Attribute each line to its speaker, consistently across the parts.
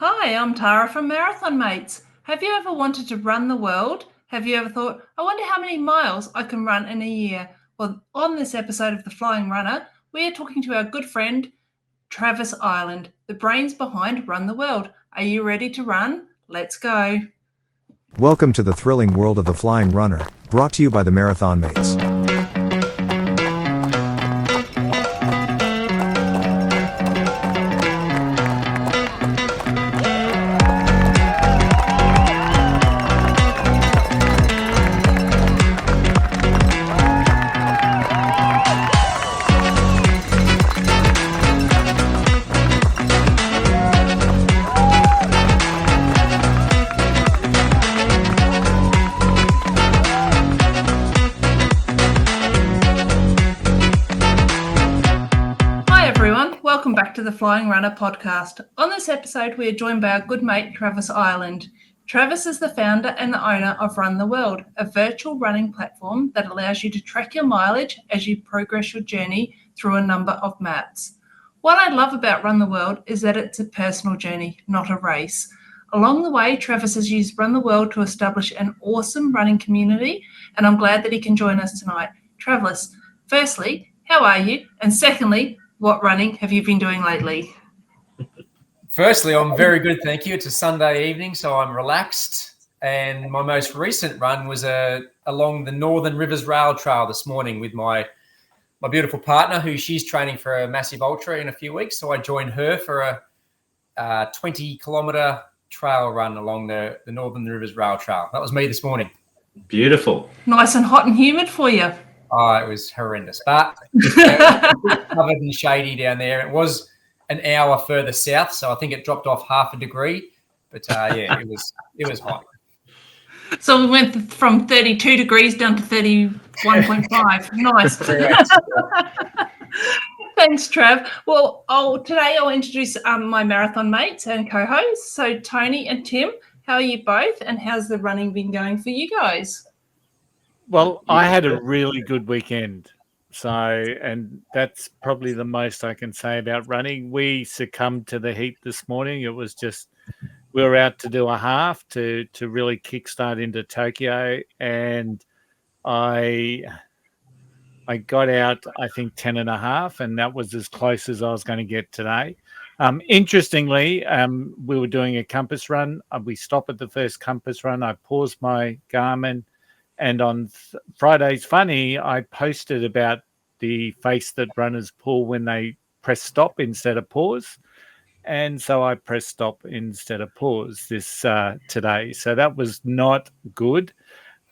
Speaker 1: Hi, I'm Tara from Marathon Mates. Have you ever wanted to run the world? Have you ever thought, I wonder how many miles I can run in a year? Well, on this episode of The Flying RuNR, we are talking to our good friend, Travis Ireland, the brains behind Run the World. Are you ready to run? Let's go.
Speaker 2: Welcome to the thrilling world of the Flying RuNR, brought to you by the Marathon Mates.
Speaker 1: Welcome back to the Flying RuNR Podcast. On this episode, we are joined by our good mate, Travis Ireland. Travis is the founder and the owner of Run the World, a virtual running platform that allows you to track your mileage as you progress your journey through a number of maps. What I love about Run the World is that it's a personal journey, not a race. Along the way, Travis has used Run the World to establish an awesome running community, and I'm glad that he can join us tonight. Travis, firstly, how are you? And secondly, what running have you been doing lately?
Speaker 3: Firstly, I'm very good, thank you. It's a Sunday evening, so I'm relaxed. And my most recent run was along the Northern Rivers Rail Trail this morning with my beautiful partner, she's training for a massive ultra in a few weeks. So I joined her for a 20-kilometre trail run along the Northern Rivers Rail Trail. That was me this morning.
Speaker 4: Beautiful.
Speaker 1: Nice and hot and humid for you.
Speaker 3: Oh, it was horrendous, but covered and shady down there. It was an hour further south, so I think it dropped off half a degree. But yeah, it was hot.
Speaker 1: So we went from 32 degrees down to 31.5. Nice. Thanks, Trav. Well, today I'll introduce my marathon mates and co-hosts. So Tony and Tim, how are you both, and how's the running been going for you guys?
Speaker 5: Well, I had a really good weekend. And that's probably the most I can say about running. We succumbed to the heat this morning. It was just, we were out to do a half to really kickstart into Tokyo. And I got out, I think, 10 and a half, and that was as close as I was going to get today. Interestingly, we were doing a compass run. We stopped at the first compass run. I paused my Garmin. And on Friday's Funny, I posted about the face that runners pull when they press stop instead of pause. And so I pressed stop instead of pause this today. So that was not good.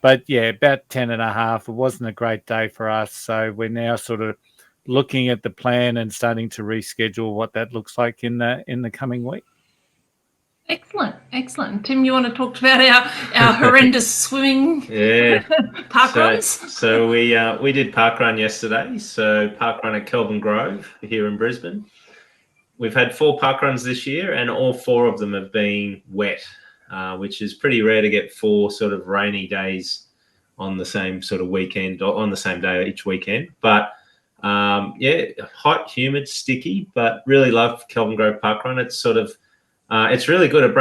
Speaker 5: But yeah, about 10 and a half. It wasn't a great day for us. So we're now sort of looking at the plan and starting to reschedule what that looks like in the coming week.
Speaker 1: Excellent. Tim, you want to talk about our horrendous swimming park runs?
Speaker 4: So we did park run yesterday. So park run at Kelvin Grove here in Brisbane. We've had 4 park runs this year, and all 4 of them have been wet, which is pretty rare to get 4 sort of rainy days on the same sort of weekend, or on the same day each weekend. But hot, humid, sticky, but really love Kelvin Grove park run. It's sort of it's really good. It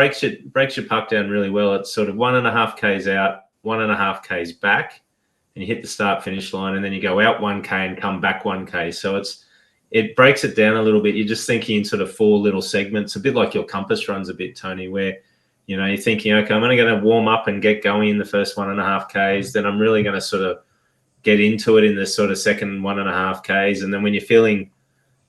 Speaker 4: breaks your park down really well. It's sort of 1.5 Ks out, 1.5 Ks back, and you hit the start finish line, and then you go out 1 K and come back 1 K. So it breaks it down a little bit. You're just thinking in sort of 4 little segments, a bit like your compass runs a bit, Tony, where you're thinking, okay, I'm only going to warm up and get going in the first 1.5 Ks. Then I'm really going to sort of get into it in the sort of second 1.5 Ks. And then when you're feeling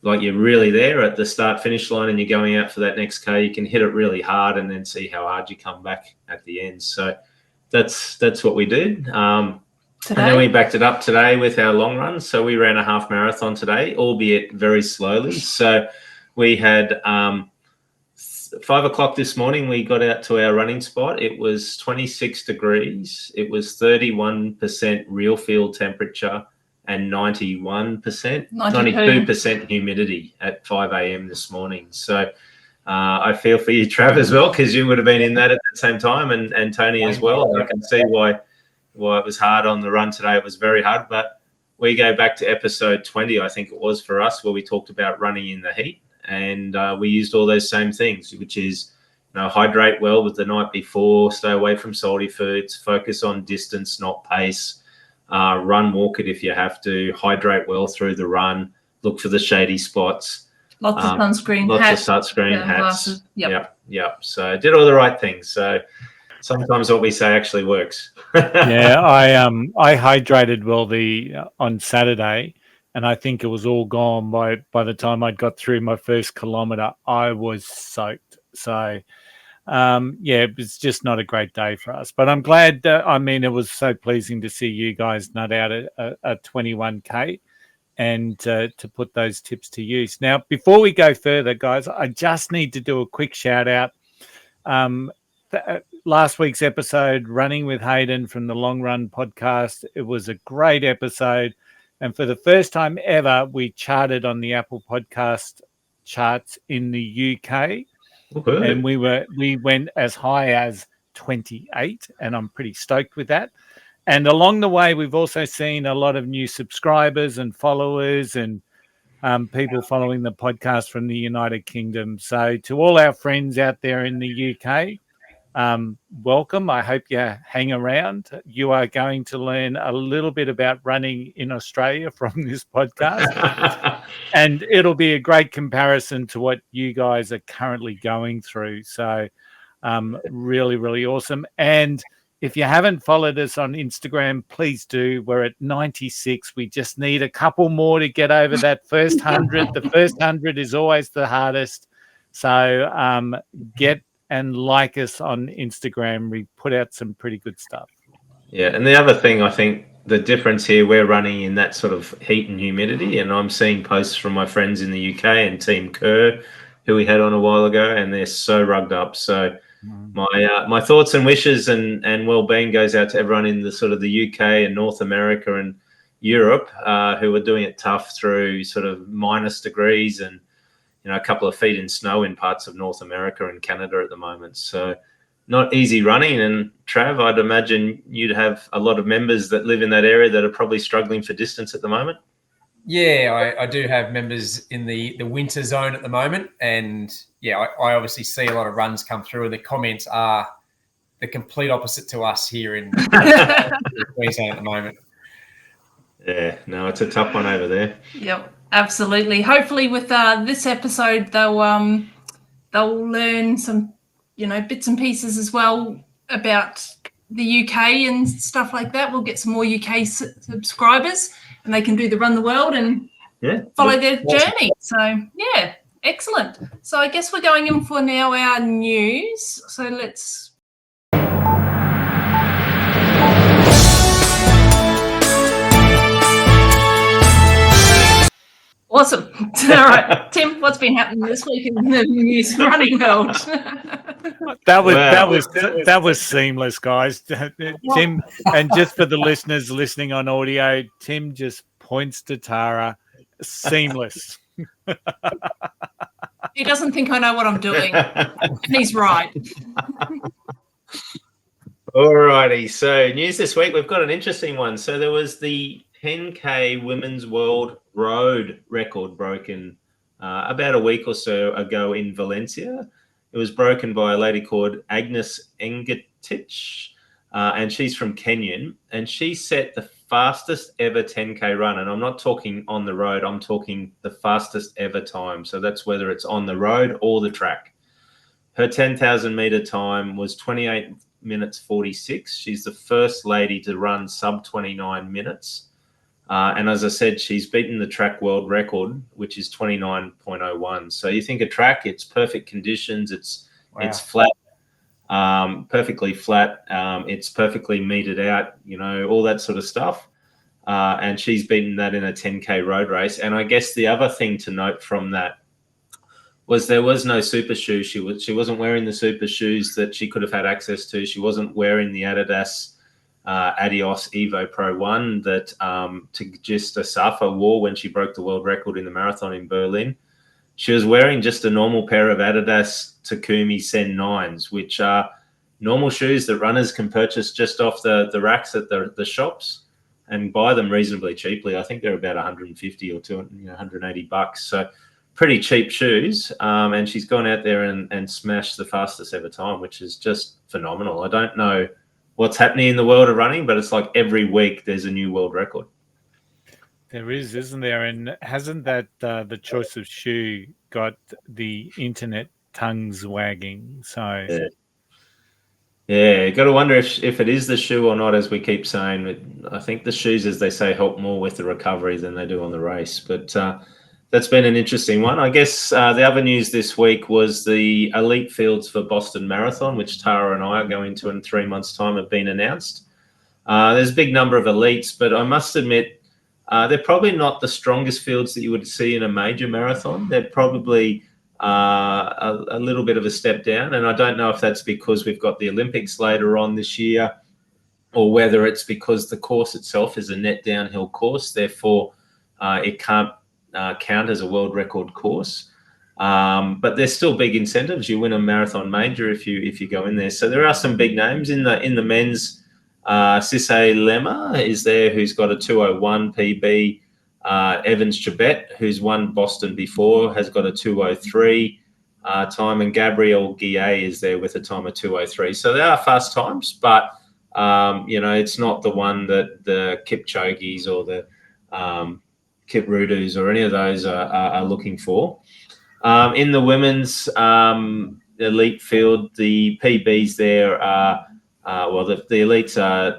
Speaker 4: like you're really there at the start finish line and you're going out for that next K, you can hit it really hard and then see how hard you come back at the end. So that's what we did. And then we backed it up today with our long run. So we ran a half marathon today, albeit very slowly. So we had 5 o'clock this morning, we got out to our running spot. It was 26 degrees. It was 31% real field temperature and 92% humidity at 5 a.m. this morning. So I feel for you, Trav, as well, because you would have been in that at the same time, and Tony as well. And I can see why it was hard on the run today. It was very hard, but we go back to episode 20, I think it was for us, where we talked about running in the heat. And we used all those same things, which is hydrate well with the night before, stay away from salty foods, focus on distance, not pace, run, walk it if you have to, hydrate well through the run, look for the shady spots.
Speaker 1: Lots of sunscreen,
Speaker 4: hats, hats,
Speaker 1: glasses.
Speaker 4: Yep. So did all the right things. So sometimes what we say actually works.
Speaker 5: Yeah, I hydrated well on Saturday, and I think it was all gone by the time I'd got through my first kilometre. I was soaked. So it was just not a great day for us. But I'm glad. It was so pleasing to see you guys nut out a 21K. And to put those tips to use. Now, before we go further, guys, I just need to do a quick shout out. Last week's episode, Running with Hayden from the Long Run Podcast, it was a great episode. And for the first time ever, we charted on the Apple Podcast charts in the UK.
Speaker 4: Okay.
Speaker 5: And we went as high as 28, and I'm pretty stoked with that. And along the way, we've also seen a lot of new subscribers and followers and people following the podcast from the United Kingdom. So to all our friends out there in the UK, welcome. I hope you hang around. You are going to learn a little bit about running in Australia from this podcast. And it'll be a great comparison to what you guys are currently going through. So really, really awesome. And if you haven't followed us on Instagram, please do. We're at 96. We just need a couple more to get over that first 100. The first 100 is always the hardest. So get and like us on Instagram. We put out some pretty good stuff.
Speaker 4: Yeah, and the other thing, I think the difference here, we're running in that sort of heat and humidity, and I'm seeing posts from my friends in the UK and Team Kerr, who we had on a while ago, and they're so rugged up. So my thoughts and wishes and well-being goes out to everyone in the sort of the UK and North America and Europe who are doing it tough through sort of minus degrees and a couple of feet in snow in parts of North America and Canada at the moment. So not easy running. And Trav, I'd imagine you'd have a lot of members that live in that area that are probably struggling for distance at the moment.
Speaker 3: Yeah, I do have members in the winter zone at the moment. And yeah, I obviously see a lot of runs come through, and the comments are the complete opposite to us here in Queensland at the moment.
Speaker 4: Yeah, no, it's a tough one over there.
Speaker 1: Yep, absolutely. Hopefully with this episode, they'll learn some, bits and pieces as well about the UK and stuff like that. We'll get some more UK subscribers, and they can do the Run the World and follow their journey. So, yeah, excellent. So I guess we're going in for now our news. So let's... Awesome. All right, Tim, what's been happening this week in the news running world?
Speaker 5: That was seamless, guys. Tim, and just for the listeners listening on audio, Tim just points to Tara. Seamless.
Speaker 1: He doesn't think I know what I'm doing. And he's right.
Speaker 4: All righty. So news this week, we've got an interesting one. So there was the 10K Women's World Road record broken about a week or so ago in Valencia. It was broken by a lady called Agnes Engetich, and she's from Kenya, and she set the fastest ever 10K run. And I'm not talking on the road, I'm talking the fastest ever time. So that's whether it's on the road or the track. Her 10,000 meter time was 28 minutes 46. She's the first lady to run sub 29 minutes. And as I said, she's beaten the track world record, which is 29.01. So you think a track, it's perfect conditions. It's flat, perfectly flat. It's perfectly metered out, all that sort of stuff. And she's beaten that in a 10K road race. And I guess the other thing to note from that was there was no super shoes. She wasn't wearing the super shoes that she could have had access to. She wasn't wearing the Adidas Adios Evo Pro 1 that Tigista Safa wore when she broke the world record in the marathon in Berlin. She was wearing just a normal pair of Adidas Takumi Sen 9s, which are normal shoes that runners can purchase just off the racks at the shops and buy them reasonably cheaply. I think they're about 150 or $180. So pretty cheap shoes, and she's gone out there and smashed the fastest ever time, which is just phenomenal. I don't know what's happening in the world of running, but it's like every week there's a new world record.
Speaker 5: There is, isn't there? And hasn't that the choice of shoe got the internet tongues wagging? So
Speaker 4: yeah, got to wonder if it is the shoe or not, as we keep saying. I think the shoes, as they say, help more with the recovery than they do on the race. But that's been an interesting one. I guess the other news this week was the elite fields for Boston Marathon, which Tara and I are going to in 3 months' time, have been announced. There's a big number of elites, but I must admit, they're probably not the strongest fields that you would see in a major marathon. They're probably a little bit of a step down. And I don't know if that's because we've got the Olympics later on this year, or whether it's because the course itself is a net downhill course. Therefore, it can't count as a world record course. But there's still big incentives. You win a marathon major if you go in there. So there are some big names in the men's. Cisse Lemma is there, who's got a 2:01 PB. Evans Chibet, who's won Boston before, has got a 2:03 time, and Gabriel Guillet is there with a time of 2:03. So they are fast times, but it's not the one that the Kipchogis or the Kiprudus or any of those are looking for. In the women's elite field, the PBs there are the elites are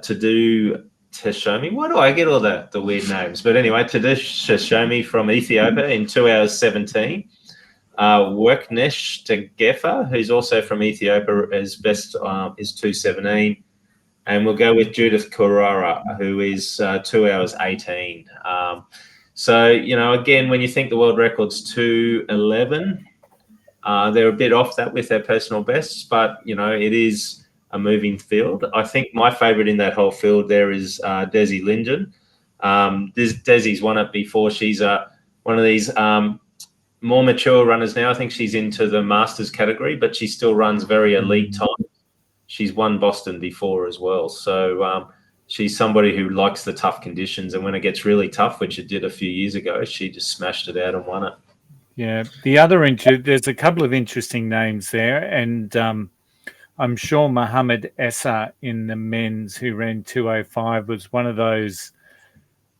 Speaker 4: Teshomi. Why do I get all the weird names? But anyway, Teshomi from Ethiopia in 2:17. Worknesh Tegefa, who's also from Ethiopia, his best is 2:17. And we'll go with Judith Kurara, who is 2:18. So, again, when you think the world record's 2:11, they're a bit off that with their personal bests, but, it is a moving field. I think my favourite in that whole field there is Desi Linden. Desi's won it before. She's one of these more mature runners now. I think she's into the Masters category, but she still runs very elite time. She's won Boston before as well. So she's somebody who likes the tough conditions. And when it gets really tough, which it did a few years ago, she just smashed it out and won it.
Speaker 5: Yeah. There's a couple of interesting names there. And I'm sure Mohammed Essa in the men's, who ran 2:05, was one of those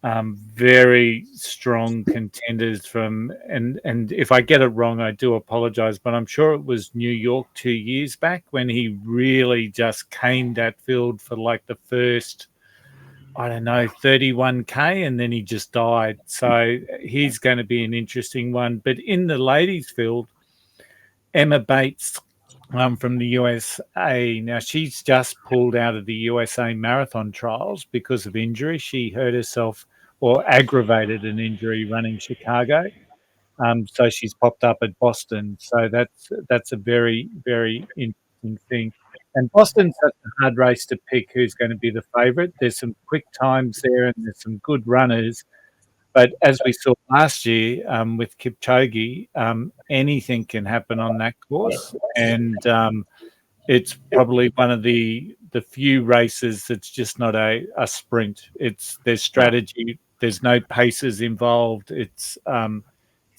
Speaker 5: very strong contenders from, and if I get it wrong, I do apologize, but I'm sure it was New York 2 years back when he really just came that field for like the first, 31K, and then he just died. So he's going to be an interesting one. But in the ladies field, Emma Bates from the USA. Now, she's just pulled out of the USA marathon trials because of injury. She hurt herself or aggravated an injury running Chicago. So she's popped up at Boston. So that's a very, very interesting thing. And Boston's such a hard race to pick who's going to be the favourite. There's some quick times there and there's some good runners. But as we saw last year with Kipchoge, anything can happen on that course. And it's probably one of the few races that's just not a sprint. There's strategy. There's no paces involved. It's going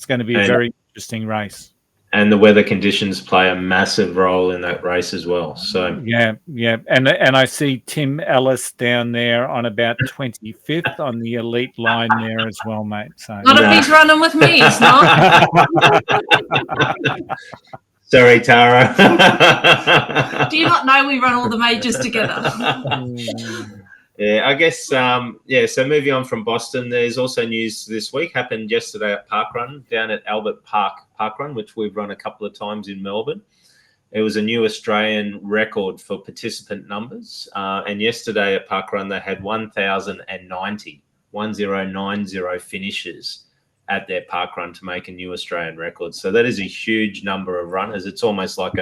Speaker 5: to be a very interesting race.
Speaker 4: And the weather conditions play a massive role in that race as well. So
Speaker 5: yeah. And I see Tim Ellis down there on about 25th on the elite line there as well, mate. So
Speaker 1: not if he's running with me, it's not.
Speaker 4: Sorry, Tara.
Speaker 1: Do you not know we run all the majors together?
Speaker 4: Yeah, I guess, so moving on from Boston, there's also news this week, happened yesterday at Parkrun, down at Albert Park Parkrun, which we've run a couple of times in Melbourne. It was a new Australian record for participant numbers. And yesterday at Parkrun, they had 1,090 finishes at their Parkrun to make a new Australian record. So that is a huge number of runners. It's almost like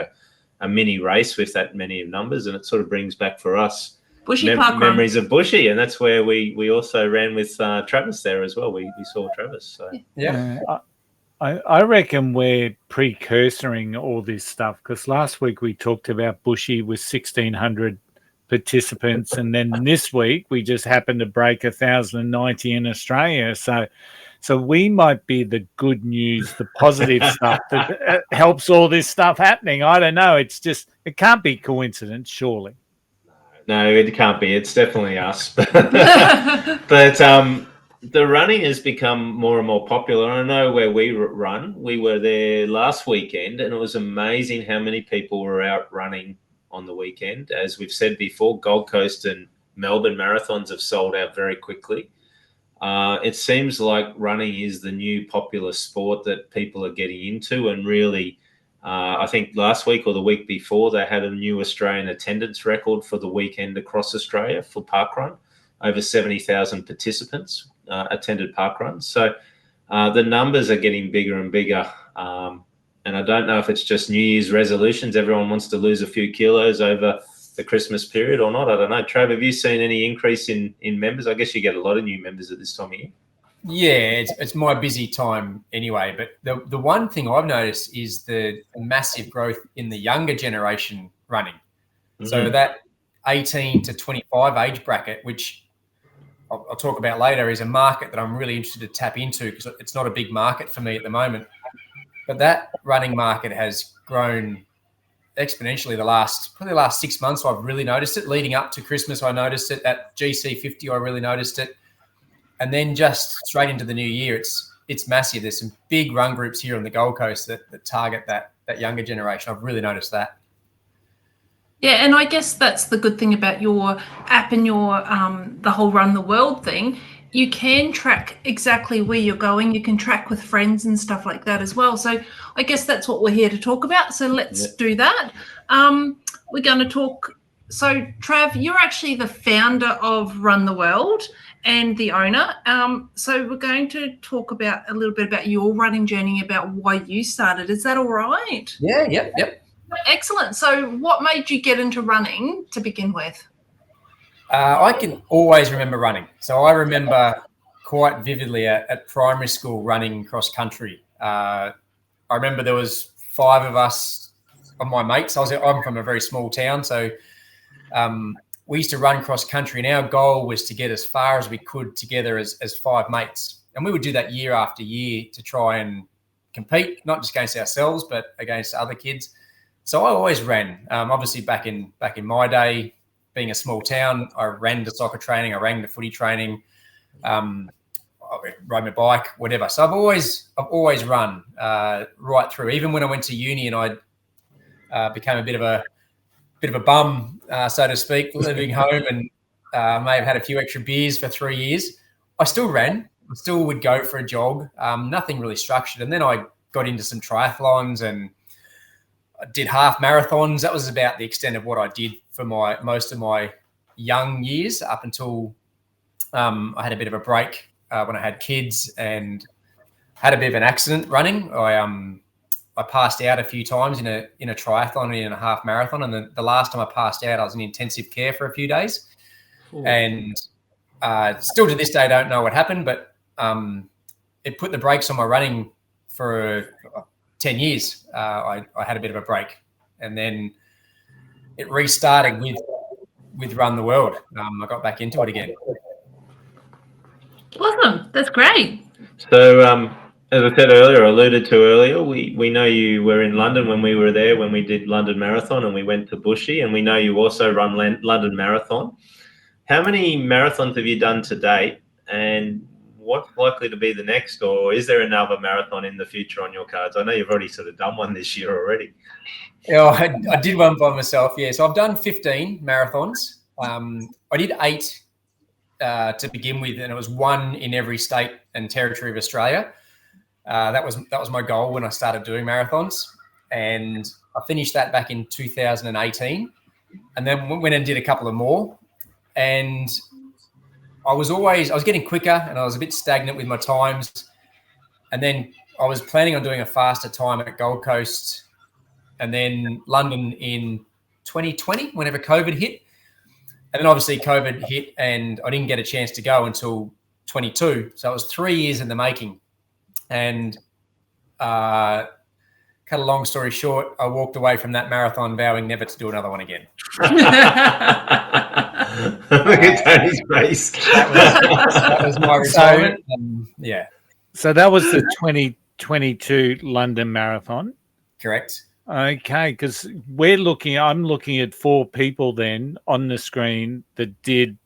Speaker 4: a mini race with that many of numbers. And it sort of brings back for us
Speaker 1: Bushy
Speaker 4: memories of Bushy, and that's where we also ran with Travis there as well. We saw Travis. So
Speaker 3: Yeah.
Speaker 5: I reckon we're precursoring all this stuff, because last week we talked about Bushy with 1,600 participants, and then this week we just happened to break 1,090 in Australia. So So we might be the good news, the positive stuff that helps all this stuff happening. I don't know. It's just, it can't be coincidence, surely.
Speaker 4: No, it can't be. It's definitely us. But the running has become more and more popular. I know where we run. We were there last weekend, and it was amazing how many people were out running on the weekend. As we've said before, Gold Coast and Melbourne marathons have sold out very quickly. It seems like running is the new popular sport that people are getting into, and really, I think last week or the week before, they had a new Australian attendance record for the weekend across Australia for parkrun. Over 70,000 participants attended parkruns. So the numbers are getting bigger and bigger. And I don't know if it's just New Year's resolutions. Everyone wants to lose a few kilos over the Christmas period or not. I don't know. Trav, have you seen any increase in members? I guess you get a lot of new members at this time of year.
Speaker 3: Yeah, it's my busy time anyway. But the one thing I've noticed is the massive growth in the younger generation running. Mm-hmm. So that 18 to 25 age bracket, which I'll talk about later, is a market that I'm really interested to tap into because it's not a big market for me at the moment. But that running market has grown exponentially the last 6 months. I've really noticed it. Leading up to Christmas, I noticed it. At GC50, I really noticed it. And then just straight into the new year, it's massive. There's some big run groups here on the Gold Coast that target that younger generation. I've really noticed that.
Speaker 1: Yeah, and I guess that's the good thing about your app and your the whole Run the World thing. You can track exactly where you're going. You can track with friends and stuff like that as well. So I guess that's what we're here to talk about. So let's do that. We're going to talk. So Trav, you're actually the founder of Run the World and the owner. So we're going to talk about a little bit about your running journey, about why you started. Is that all right?
Speaker 3: Yeah, yep.
Speaker 1: Excellent. So what made you get into running to begin with?
Speaker 3: I can always remember running. So I remember quite vividly at primary school running cross country. I remember there was 5 of us of my mates. I'm from a very small town, so we used to run cross country, and our goal was to get as far as we could together as 5 mates. And we would do that year after year to try and compete, not just against ourselves, but against other kids. So I always ran. Obviously, back in my day, being a small town, I ran to soccer training, I ran to footy training, I rode my bike, whatever. So I've always run right through. Even when I went to uni and I became a bit of a bum, so to speak, living home, and may have had a few extra beers for 3 years, I still ran. I still would go for a jog. Nothing really structured. And then I got into some triathlons and I did half marathons. That was about the extent of what I did for most of my young years up until I had a bit of a break when I had kids and had a bit of an accident running. I passed out a few times in a triathlon and in a half marathon, and the last time I passed out, I was in intensive care for a few days. Ooh. And still to this day, I don't know what happened, but it put the brakes on my running for 10 years. I had a bit of a break, and then it restarted with Run the World. I got back into it again.
Speaker 1: Awesome. That's great.
Speaker 4: So, as I said earlier, alluded to earlier, we know you were in London when we were there, when we did London Marathon, and we went to Bushy, and we know you also run London Marathon. How many marathons have you done to date, and what's likely to be the next, or is there another marathon in the future on your cards? I know you've already sort of done one this year already.
Speaker 3: Yeah, I did one by myself, yeah. So I've done 15 marathons. I did 8 to begin with, and it was 1 in every state and territory of Australia. That was my goal when I started doing marathons, and I finished that back in 2018, and then went and did a couple of more. And I was getting quicker, and I was a bit stagnant with my times. And then I was planning on doing a faster time at Gold Coast, and then London in 2020, whenever COVID hit. And then obviously COVID hit, and I didn't get a chance to go until 22. So it was 3 years in the making. And cut a long story short, I walked away from that marathon vowing never to do another one again.
Speaker 4: Look at Tony's face.
Speaker 3: That was my retirement. Yeah.
Speaker 5: So that was the 2022 London Marathon.
Speaker 3: Correct.
Speaker 5: Okay, because I'm looking at 4 people then on the screen that did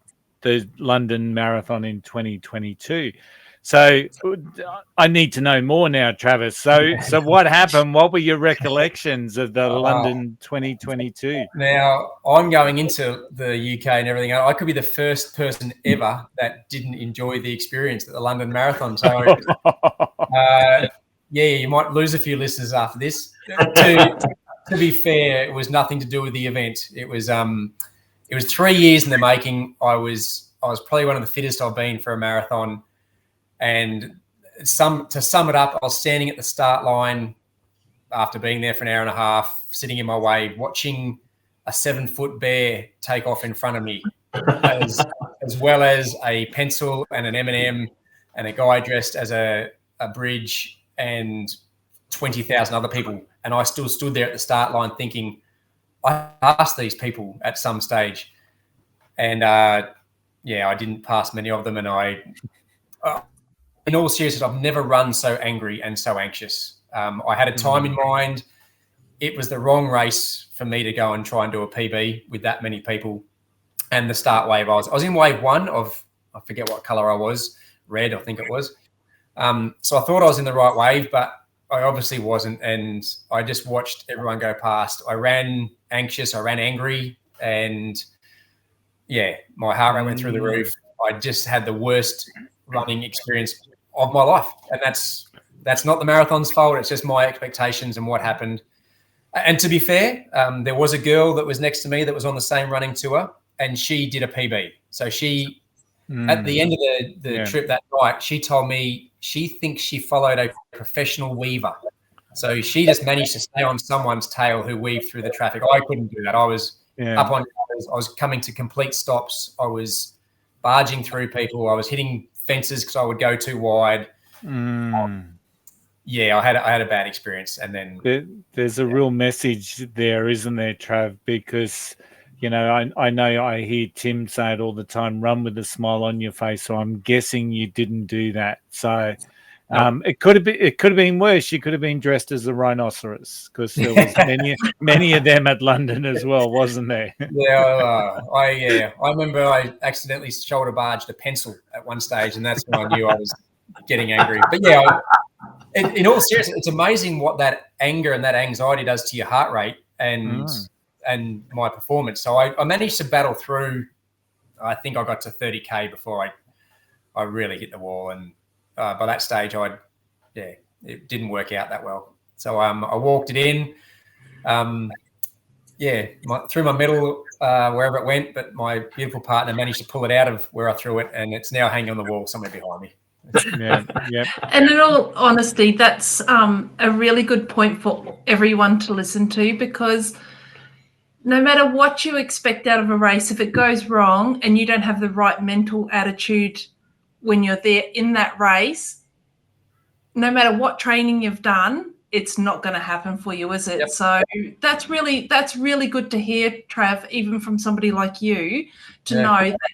Speaker 5: the London Marathon in 2022. So I need to know more now, Travis. So what happened? What were your recollections of the London 2022?
Speaker 3: Now, I'm going into the UK and everything. I could be the first person ever that didn't enjoy the experience at the London Marathon. So, yeah, you might lose a few listeners after this. To be fair, it was nothing to do with the event. It was 3 years in the making. I was probably one of the fittest I've been for a marathon. And to sum it up, I was standing at the start line after being there for an hour and a half, sitting in my way, watching a 7-foot bear take off in front of me, as well as a pencil and an M&M and a guy dressed as a bridge and 20,000 other people. And I still stood there at the start line thinking, I passed these people at some stage. And, I didn't pass many of them. And in all seriousness, I've never run so angry and so anxious. I had a time in mind. It was the wrong race for me to go and try and do a PB with that many people. And the start wave, I was in wave 1 of, I forget what color I was, red, I think it was. So I thought I was in the right wave, but I obviously wasn't. And I just watched everyone go past. I ran anxious, I ran angry, and yeah, my heart rate went through the roof. I just had the worst running experience of my life. And that's not the marathon's fault. It's just my expectations and what happened. And to be fair, there was a girl that was next to me that was on the same running tour, and she did a PB. So she, at the end of the trip that night, she told me she thinks she followed a professional weaver. So she just managed to stay on someone's tail who weaved through the traffic. I couldn't do that. I was up on, I was coming to complete stops. I was barging through people. I was hitting fences because I would go too wide. Yeah, I had a bad experience. And then
Speaker 5: there's a real message there, isn't there, Trav? Because, you know, I know I hear Tim say it all the time, run with a smile on your face. So I'm guessing you didn't do that. So it could have been worse. You could have been dressed as a rhinoceros, because there was many of them at London as well, wasn't there?
Speaker 3: I remember I accidentally shoulder barged a pencil at one stage, and that's when I knew I was getting angry. But yeah, in all seriousness, it's amazing what that anger and that anxiety does to your heart rate and my performance. So I managed to battle through. I think I got to 30K before I really hit the wall, and by that stage, it didn't work out that well. So I walked it in, threw my medal wherever it went, but my beautiful partner managed to pull it out of where I threw it, and it's now hanging on the wall somewhere behind me.
Speaker 5: Yeah.
Speaker 1: And in all honesty, that's a really good point for everyone to listen to, because no matter what you expect out of a race, if it goes wrong and you don't have the right mental attitude when you're there in that race, no matter what training you've done, it's not going to happen for you, is it? Yep. So that's really good to hear, Trav, even from somebody like you, to know that,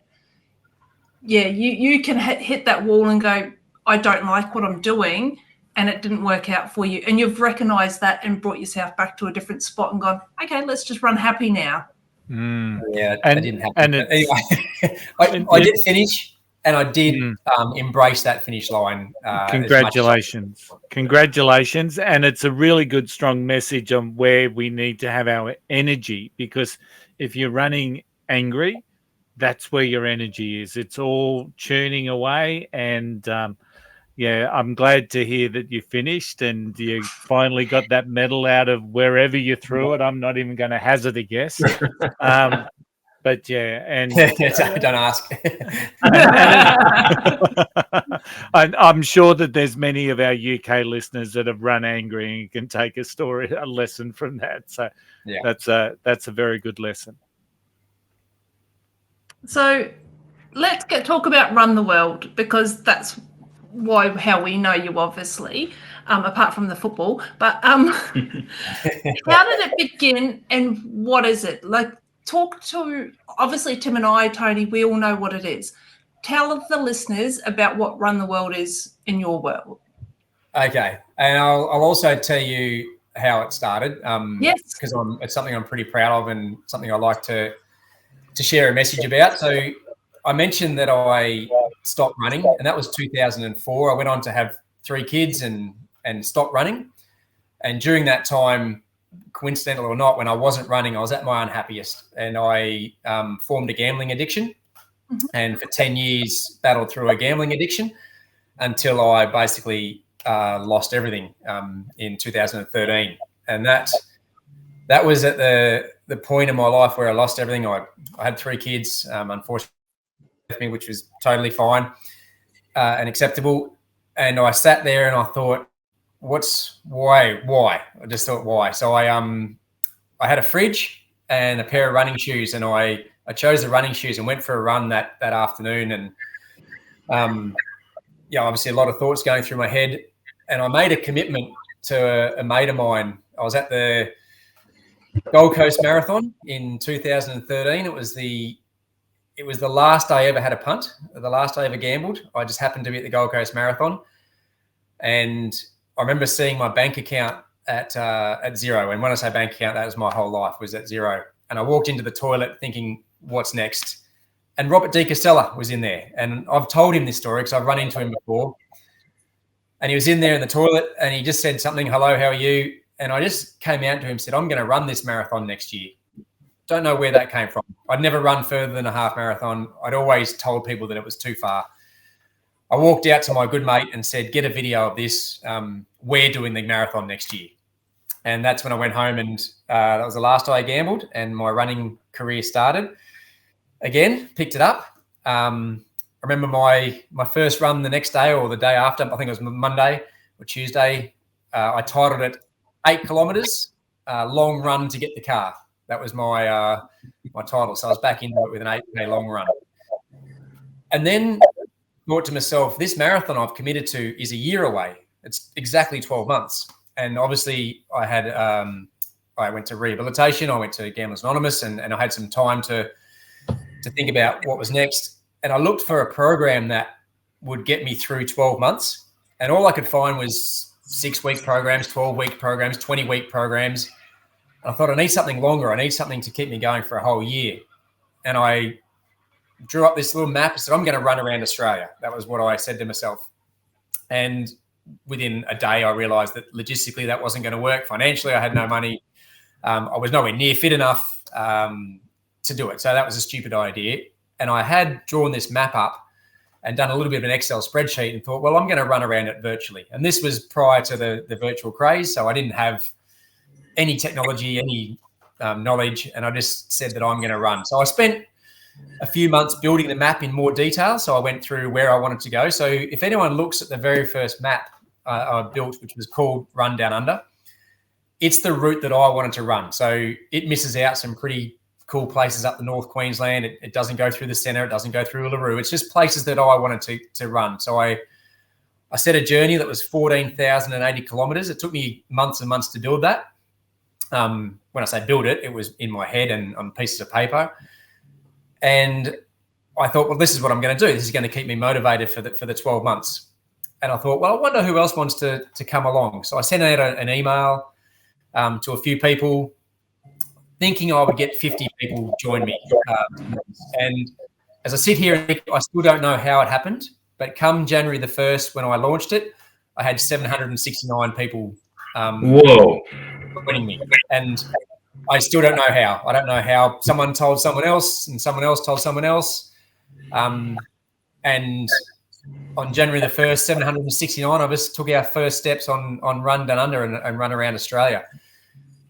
Speaker 1: you can hit that wall and go, I don't like what I'm doing, and it didn't work out for you. And you've recognised that and brought yourself back to a different spot and gone, okay, let's just run happy now.
Speaker 3: Yeah, that didn't happen. Anyway, I did finish. And I did embrace that finish line.
Speaker 5: Congratulations. Congratulations. And it's a really good, strong message on where we need to have our energy, because if you're running angry, that's where your energy is. It's all churning away. And, I'm glad to hear that you finished and you finally got that medal out of wherever you threw it. I'm not even going to hazard a guess. But and
Speaker 3: don't ask.
Speaker 5: I'm sure that there's many of our UK listeners that have run angry and can take a lesson from that. So that's a very good lesson.
Speaker 1: So let's talk about Run the World, because that's how we know you, obviously, apart from the football. But how did it begin, and what is it like? Talk to, obviously, Tim and I, Tony, we all know what it is. Tell the listeners about what Run the World is in your world?
Speaker 3: Okay, and I'll also tell you how it started.
Speaker 1: Yes,
Speaker 3: because it's something I'm pretty proud of and something I like to share a message about. So I mentioned that I stopped running, and that was 2004. I went on to have 3 kids and stopped running. And during that time, coincidental or not, when I wasn't running, I was at my unhappiest, and I formed a gambling addiction.
Speaker 1: Mm-hmm.
Speaker 3: And for 10 years, battled through a gambling addiction until I basically lost everything in 2013. And that was at the point in my life where I lost everything. I had 3 kids, unfortunately, which was totally fine and acceptable. And I sat there and I thought, why? I just thought, why? So I had a fridge and a pair of running shoes, and I chose the running shoes and went for a run that afternoon. And obviously a lot of thoughts going through my head. And I made a commitment to a mate of mine. I was at the Gold Coast Marathon in 2013. It was the last I ever had a punt, the last I ever gambled. I just happened to be at the Gold Coast Marathon, and I remember seeing my bank account at 0. And when I say bank account, that was my whole life, was at 0. And I walked into the toilet thinking, what's next? And Robert De Castella was in there, and I've told him this story because I've run into him before. And he was in there in the toilet, and he just said something, hello, how are you? And I just came out to him and said, I'm going to run this marathon next year. Don't know where that came from. I'd never run further than a half marathon. I'd always told people that it was too far. I walked out to my good mate and said, get a video of this. We're doing the marathon next year. And that's when I went home, and that was the last I gambled, and my running career started. Again, picked it up. I remember my first run the next day or the day after, I think it was Monday or Tuesday. I titled it 8 kilometers, long run to get the car. That was my title. So I was back into it with an 8K long run. And then thought to myself, this marathon I've committed to is a year away. It's exactly 12 months. And obviously I went to rehabilitation. I went to Gamblers Anonymous, and I had some time to think about what was next. And I looked for a program that would get me through 12 months. And all I could find was 6-week programs, 12-week programs, 20-week programs. And I thought, I need something longer. I need something to keep me going for a whole year. And I drew up this little map and said, I'm going to run around Australia. That was what I said to myself. And within a day, I realized that logistically that wasn't going to work. Financially, I had no money. I was nowhere near fit enough to do it. So that was a stupid idea. And I had drawn this map up and done a little bit of an Excel spreadsheet and thought, well, I'm going to run around it virtually. And this was prior to the virtual craze. So I didn't have any technology, any knowledge. And I just said that I'm going to run. So I spent a few months building the map in more detail. So I went through where I wanted to go. So if anyone looks at the very first map I built, which was called Run Down Under, it's the route that I wanted to run. So it misses out some pretty cool places up the North Queensland. It doesn't go through the centre. It doesn't go through Uluru. It's just places that I wanted to run. So I set a journey that was 14,080 kilometres. It took me months and months to build that. When I say build it, it was in my head and on pieces of paper. And I thought, well, this is what I'm going to do. This is going to keep me motivated for the 12 months. And I thought, well, I wonder who else wants to come along. So I sent out an email to a few people, thinking I would get 50 people join me. And as I sit here, I still don't know how it happened. But come January the 1st, when I launched it, I had 769 people joining me. And I still don't know how. I don't know how. Someone told someone else, and someone else told someone else. And on January the 1st, 769 of us took our first steps on Run Down Under and run around Australia.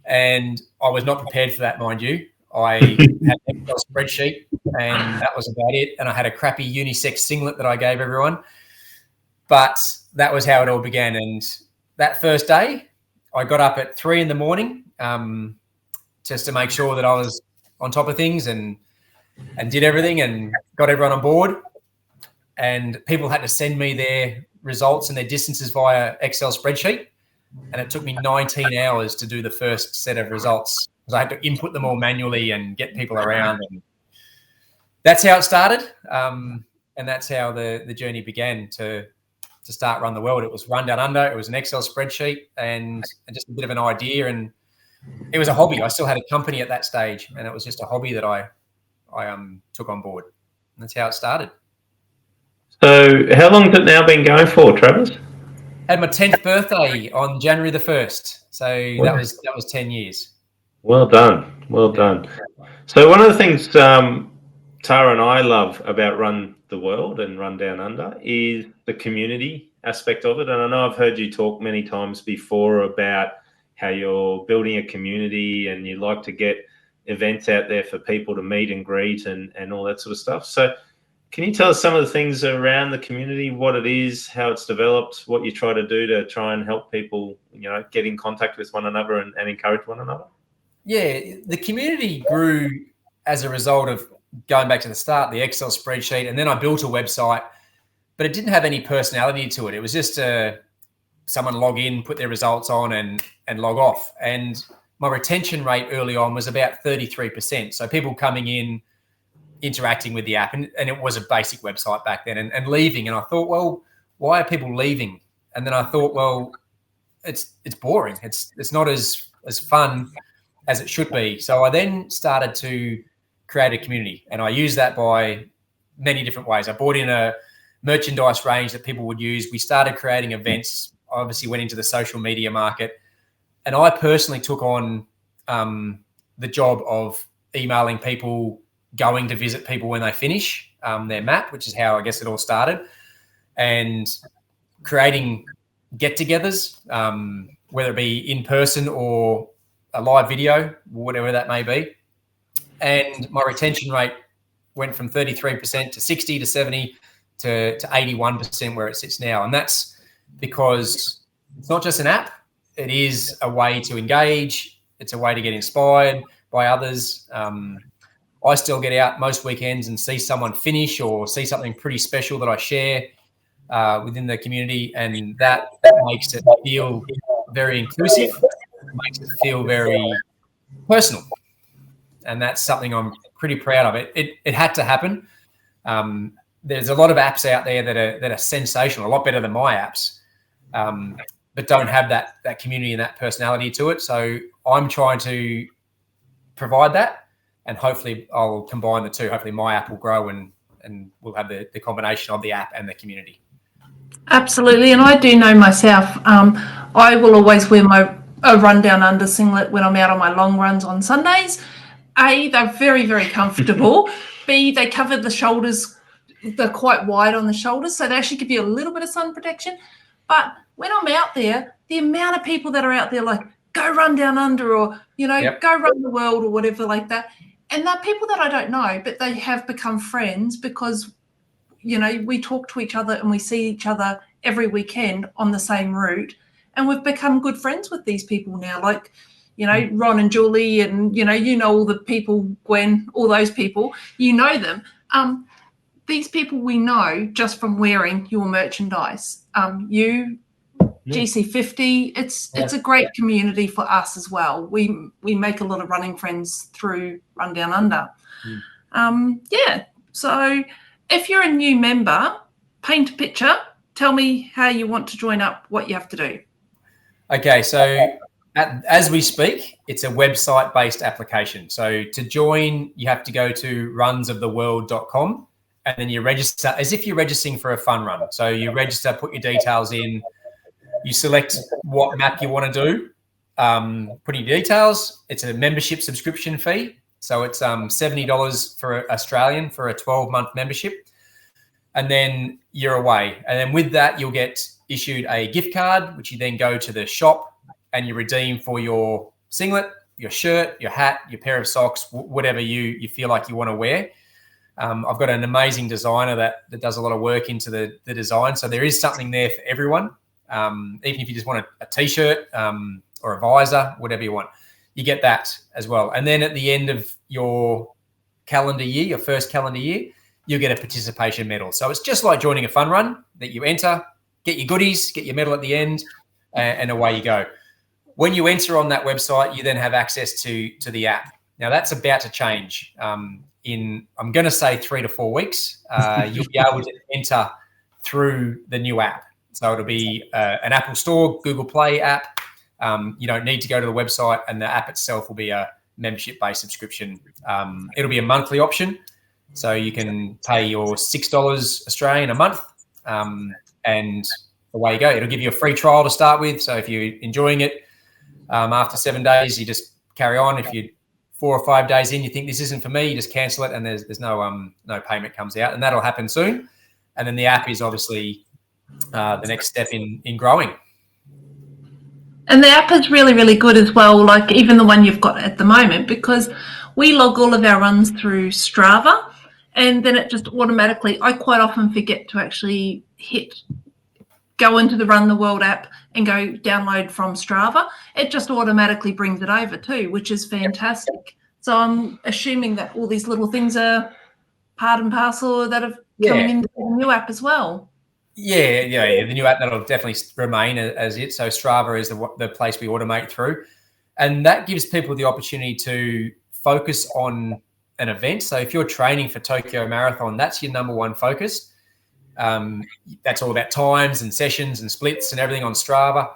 Speaker 3: And I was not prepared for that, mind you. I had an Excel spreadsheet, and that was about it. And I had a crappy unisex singlet that I gave everyone. But that was how it all began. And that first day, I got up at 3 a.m. Just to make sure that I was on top of things and did everything and got everyone on board. And people had to send me their results and their distances via Excel spreadsheet. And it took me 19 hours to do the first set of results because I had to input them all manually and get people around. And that's how it started. And that's how the journey began to to start Run the World. It was Run Down Under. It was an Excel spreadsheet and just a bit of an idea. And it was a hobby. I still had a company at that stage, and it was just a hobby that I took on board. And that's how it started.
Speaker 4: So how long has it now been going for, Travis?
Speaker 3: Had my 10th birthday on January the 1st. So that was 10 years.
Speaker 4: Well done. Well done. So one of the things Tara and I love about Run the World and Run Down Under is the community aspect of it. And I know I've heard you talk many times before about how you're building a community and you like to get events out there for people to meet and greet and all that sort of stuff. So can you tell us some of the things around the community, what it is, how it's developed, what you try to do to try and help people, get in contact with one another and encourage one another?
Speaker 3: Yeah, the community grew as a result of going back to the start, the Excel spreadsheet, and then I built a website, but it didn't have any personality to it. It was just someone log in, put their results on and log off. And my retention rate early on was about 33%. So people coming in, interacting with the app, and it was a basic website back then, and leaving. And I thought, well, why are people leaving? And then I thought, well, it's boring. It's not as fun as it should be. So I then started to create a community, and I use that by many different ways. I bought in a merchandise range that people would use. We started creating events, obviously went into the social media market, and I personally took on the job of emailing people, going to visit people when they finish their map, which is how I guess it all started, and creating get-togethers, whether it be in person or a live video, whatever that may be. And my retention rate went from 33% to 60 to 70 to 81% where it sits now. And that's because it's not just an app. It is a way to engage. It's a way to get inspired by others. I still get out most weekends and see someone finish or see something pretty special that I share within the community. And that makes it feel very inclusive. It makes it feel very personal. And that's something I'm pretty proud of. It had to happen. There's a lot of apps out there that are sensational, a lot better than my apps, but don't have that community and that personality to it. So I'm trying to provide that, and hopefully I'll combine the two. Hopefully my app will grow and we'll have the combination of the app and the community.
Speaker 1: Absolutely. And I do know myself, I will always wear a Run Down Under singlet when I'm out on my long runs on Sundays. A, they're very, very comfortable. B, they cover the shoulders. They're quite wide on the shoulders, so they actually give you a little bit of sun protection. But when I'm out there, the amount of people that are out there like, go run down under, or, go run the world, or whatever like that. And they're people that I don't know, but they have become friends because, we talk to each other and we see each other every weekend on the same route. And we've become good friends with these people now. Like, Ron and Julie and, all the people, Gwen, all those people, them. These people we know just from wearing your merchandise. GC50, it's a great community for us as well. We make a lot of running friends through Run Down Under. So if you're a new member, paint a picture. Tell me how you want to join up, what you have to do.
Speaker 3: Okay, so as we speak, it's a website-based application. So to join, you have to go to runsoftheworld.com, and then you register as if you're registering for a fun run. So you register, put your details in, you select what map you want to do, put in your details. It's a membership subscription fee. So it's $70 for Australian for a 12-month membership. And then you're away. And then with that, you'll get issued a gift card, which you then go to the shop and you redeem for your singlet, your shirt, your hat, your pair of socks, whatever you feel like you want to wear. I've got an amazing designer that does a lot of work into the design. So there is something there for everyone. Even if you just want a T-shirt or a visor, whatever you want, you get that as well. And then at the end of your calendar year, your first calendar year, you'll get a participation medal. So it's just like joining a fun run that you enter, get your goodies, get your medal at the end, and away you go. When you enter on that website, you then have access to the app. Now that's about to change in, I'm going to say 3 to 4 weeks. You'll be able to enter through the new app. So it'll be an Apple Store, Google Play app. You don't need to go to the website, and the app itself will be a membership-based subscription. It'll be a monthly option, so you can pay your $6 Australian a month, and away you go. It'll give you a free trial to start with. So if you're enjoying it, after 7 days, you just carry on. If you 4 or 5 days in, you think this isn't for me, you just cancel it, and there's no payment comes out, and that'll happen soon. And then the app is obviously the next step in growing.
Speaker 1: And the app is really, really good as well, like even the one you've got at the moment, because we log all of our runs through Strava, and then it just automatically, I quite often forget to actually go into the Run the World app and go download from Strava. It just automatically brings it over too, which is fantastic. So I'm assuming that all these little things are part and parcel that have coming into the new app as well.
Speaker 3: Yeah. The new app, that'll definitely remain as it. So Strava is the place we automate through. And that gives people the opportunity to focus on an event. So if you're training for Tokyo Marathon, that's your number one focus. That's all about times and sessions and splits and everything on Strava.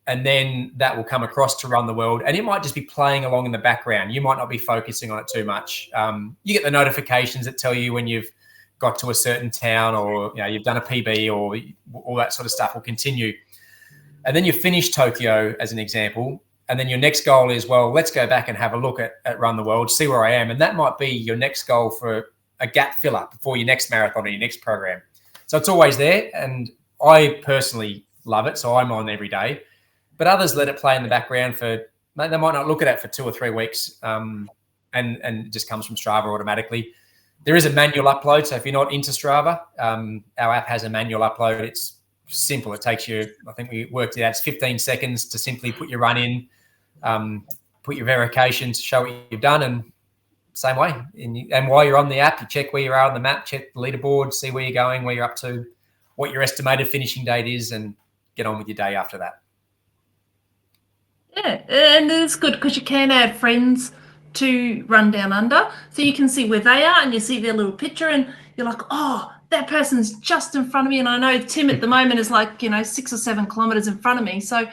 Speaker 3: And then that will come across to Run the World. And it might just be playing along in the background. You might not be focusing on it too much. You get the notifications that tell you when you've got to a certain town, or you've done a PB, or all that sort of stuff will continue. And then you finish Tokyo as an example, and then your next goal is, well, let's go back and have a look at Run the World, see where I am. And that might be your next goal for a gap filler before your next marathon or your next program. So it's always there, and I personally love it, so I'm on every day. But others let it play in the background they might not look at it for 2 or 3 weeks, and it just comes from Strava automatically. There is a manual upload, so if you're not into Strava, our app has a manual upload. It's simple. It takes you, I think we worked it out, it's 15 seconds to simply put your run in, put your verification to show what you've done, and same way. And while you're on the app, you check where you are on the map, check the leaderboard, see where you're going, where you're up to, what your estimated finishing date is, and get on with your day after that.
Speaker 1: Yeah, and it's good because you can add friends to Run Down Under, so you can see where they are, and you see their little picture, and you're like, oh, that person's just in front of me. And I know Tim at the moment is like 6 or 7 kilometers in front of me, so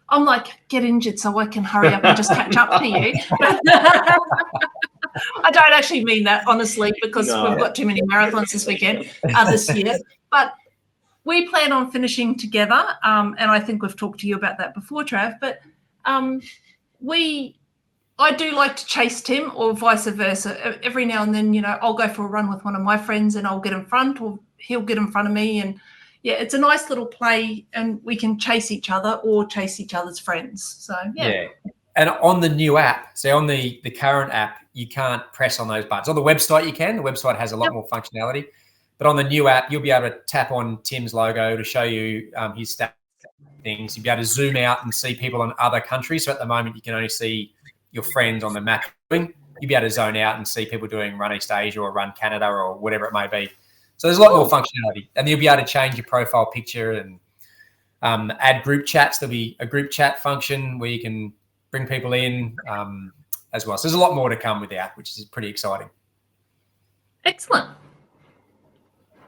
Speaker 1: I'm like, get injured so I can hurry up and just catch up to you. I don't actually mean that, honestly, because we've got too many marathons this weekend, this year. But we plan on finishing together, and I think we've talked to you about that before, Trav. But I do like to chase Tim, or vice versa. Every now and then, I'll go for a run with one of my friends, and I'll get in front, or he'll get in front of me. And yeah, it's a nice little play, and we can chase each other or chase each other's friends. So yeah.
Speaker 3: And on the new app, so on the current app, you can't press on those buttons. On the website, you can. The website has a lot more functionality. But on the new app, you'll be able to tap on Tim's logo to show you his stats things. You'll be able to zoom out and see people in other countries. So at the moment, you can only see your friends on the map. You'll be able to zone out and see people doing Run East Asia or Run Canada or whatever it may be. So there's a lot more functionality. And you'll be able to change your profile picture and add group chats. There'll be a group chat function where you can bring people in as well. So there's a lot more to come with the app, which is pretty exciting.
Speaker 1: Excellent.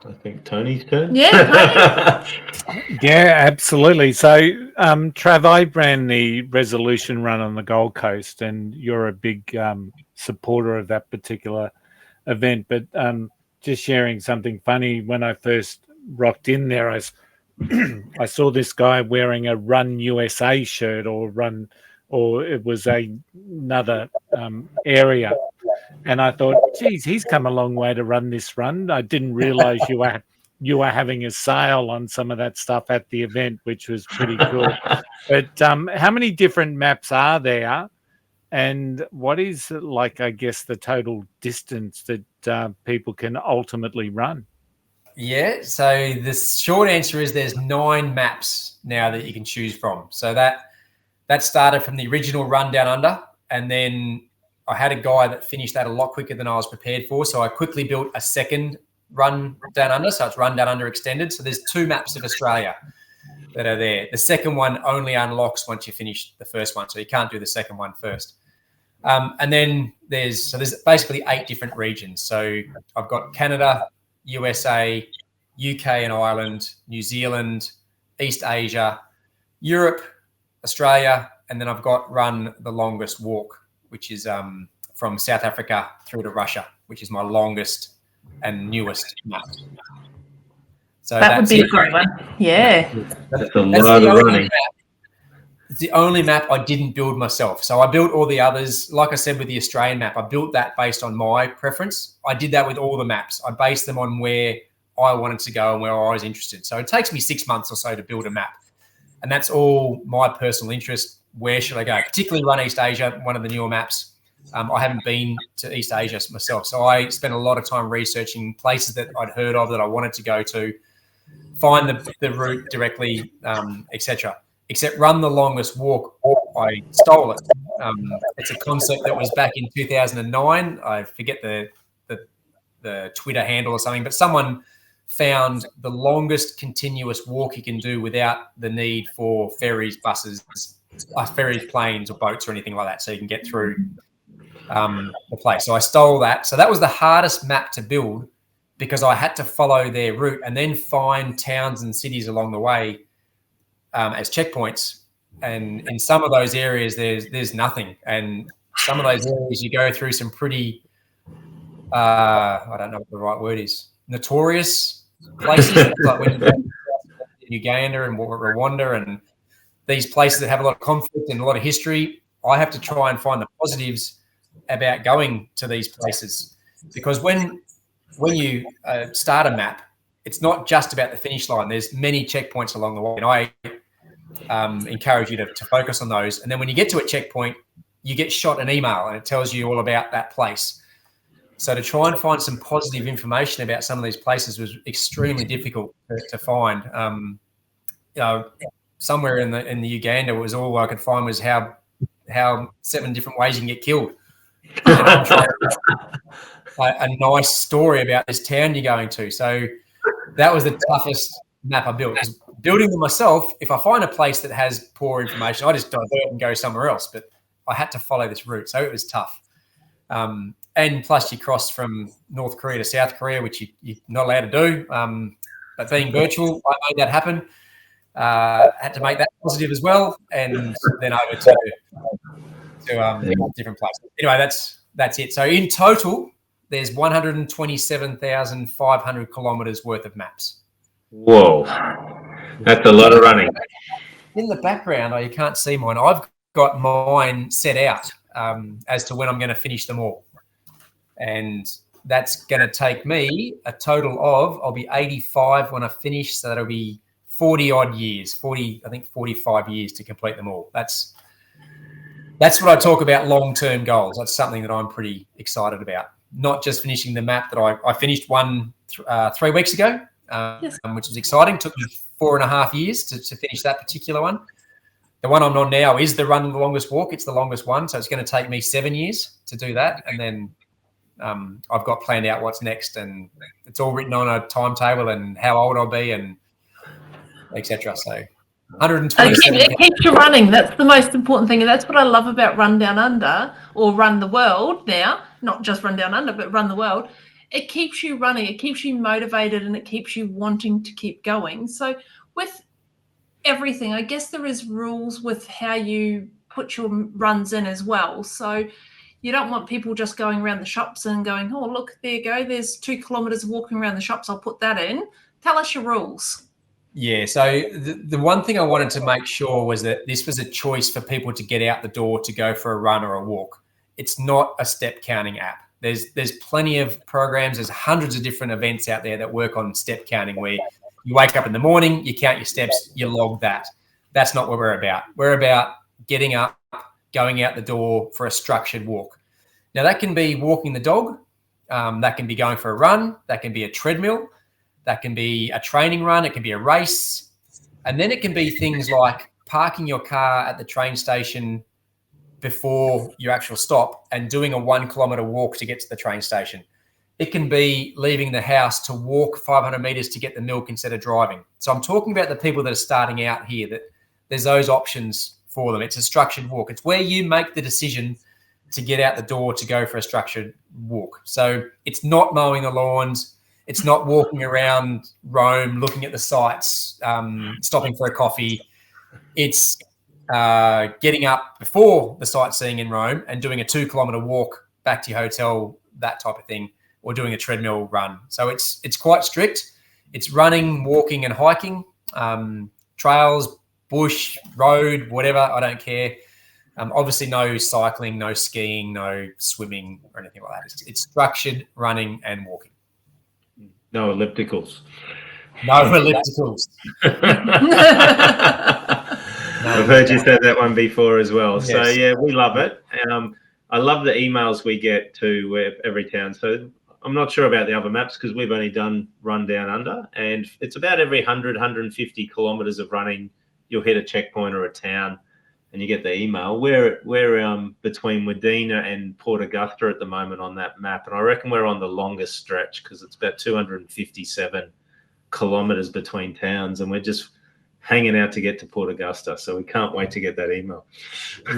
Speaker 4: I think Tony's turn.
Speaker 1: Yeah, Tony.
Speaker 5: Yeah, absolutely. So, Trav, I ran the Resolution Run on the Gold Coast, and you're a big supporter of that particular event. But just sharing something funny, when I first rocked in there, I saw this guy wearing a Run USA shirt, or it was another area. And I thought, geez, he's come a long way to run this run. I didn't realize you were having a sale on some of that stuff at the event, which was pretty cool. But how many different maps are there? And what is, I guess, the total distance that people can ultimately run? Yeah,
Speaker 3: so the short answer is there's 9 maps now that you can choose from. So that started from the original Run Down Under, and then I had a guy that finished that a lot quicker than I was prepared for. So I quickly built a second Run Down Under. So it's Run Down Under Extended. So there's 2 maps of Australia that are there. The second one only unlocks once you finish the first one. So you can't do the second one first. And then there's basically 8 different regions. So I've got Canada, USA, UK and Ireland, New Zealand, East Asia, Europe, Australia, and then I've got run the longest walk, which is from South Africa through to Russia, which is my longest and newest map. So
Speaker 1: that would be a great one. Yeah.
Speaker 4: That's a lot of running.
Speaker 3: It's the only map I didn't build myself. So I built all the others. Like I said, with the Australian map, I built that based on my preference. I did that with all the maps. I based them on where I wanted to go and where I was interested. So it takes me 6 months or so to build a map. And that's all my personal interest. Where should I go? Particularly Run East Asia, one of the newer maps. I haven't been to East Asia myself. So I spent a lot of time researching places that I'd heard of that I wanted to go to, find the route directly, etc. Except Run the Longest Walk, I stole it. It's a concept that was back in 2009. I forget the Twitter handle or something, but someone found the longest continuous walk you can do without the need for ferries, buses, ferries, planes, or boats or anything like that, so you can get through the place. So I stole that. So that was the hardest map to build because I had to follow their route and then find towns and cities along the way as checkpoints. And in some of those areas, there's nothing. And some of those areas you go through some pretty, I don't know what the right word is, notorious places, like when you go to Uganda and Rwanda and these places that have a lot of conflict and a lot of history. I have to try and find the positives about going to these places, because when you start a map, it's not just about the finish line. There's many checkpoints along the way, and I encourage you to focus on those. And then when you get to a checkpoint, you get shot an email and it tells you all about that place. So to try and find some positive information about some of these places was extremely difficult to find. Somewhere in the Uganda, it was all I could find was how 7 different ways you can get killed. And I'm trying a nice story about this town you're going to. So that was the toughest map I built. Building them myself, if I find a place that has poor information, I just divert and go somewhere else. But I had to follow this route, so it was tough. And plus, you cross from North Korea to South Korea, which you're not allowed to do. But being virtual, I made that happen. Had to make that positive as well, and then over to different places. Anyway, that's it. So in total, there's 127,500 kilometers worth of maps.
Speaker 4: Whoa, that's a lot of running.
Speaker 3: In the background, you can't see mine. I've got mine set out as to when I'm going to finish them all, and that's going to take me a total of, I'll be 85 when I finish, so that'll be 40 odd years, 45 years to complete them all. That's what I talk about, long-term goals. That's something that I'm pretty excited about. Not just finishing the map that I finished one 3 weeks ago, which is exciting. Took me 4.5 years to finish that particular one. The one I'm on now is the Run the Longest Walk. It's the longest one, so it's going to take me 7 years to do that. And then I've got planned out what's next, and it's all written on a timetable and how old I'll be and etc. So 127.
Speaker 1: It keeps you running. That's the most important thing, and that's what I love about Run Down Under or Run the World now. Not just Run Down Under, but Run the World. It keeps you running. It keeps you motivated, and it keeps you wanting to keep going. So with everything, I guess there is rules with how you put your runs in as well. So you don't want people just going around the shops and going, oh, look, there you go. There's 2 kilometres of walking around the shops. I'll put that in. Tell us your rules.
Speaker 3: Yeah, so the one thing I wanted to make sure was that this was a choice for people to get out the door to go for a run or a walk. It's not a step counting app. There's plenty of programs. There's hundreds of different events out there that work on step counting, where you wake up in the morning, you count your steps, you log that. That's not what we're about. We're about getting up, going out the door for a structured walk. Now, that can be walking the dog. That can be going for a run. That can be a treadmill. That can be a training run. It can be a race. And then it can be things like parking your car at the train station before your actual stop and doing a 1 kilometre walk to get to the train station. It can be leaving the house to walk 500 metres to get the milk instead of driving. So I'm talking about the people that are starting out here, that there's those options for them. It's a structured walk. It's where you make the decision to get out the door to go for a structured walk. So it's not mowing the lawns. It's not walking around Rome, looking at the sights, stopping for a coffee. It's getting up before the sightseeing in Rome and doing a 2-kilometer walk back to your hotel, that type of thing, or doing a treadmill run. So it's quite strict. It's running, walking, and hiking, trails, bush, road, whatever. I don't care. Obviously, no cycling, no skiing, no swimming or anything like that. It's structured running and walking.
Speaker 4: No ellipticals.
Speaker 3: No ellipticals.
Speaker 4: I've heard you say that one before as well.
Speaker 3: Yes.
Speaker 4: So, yeah, we love it. I love the emails we get to every town. So I'm not sure about the other maps because we've only done Run Down Under. And it's about every 100, 150 kilometres of running, you'll hit a checkpoint or a town and you get the email. We're between Wadena and Port Augusta at the moment on that map. And I reckon we're on the longest stretch because it's about 257 kilometres between towns. And we're just hanging out to get to Port Augusta. So we can't wait to get that email.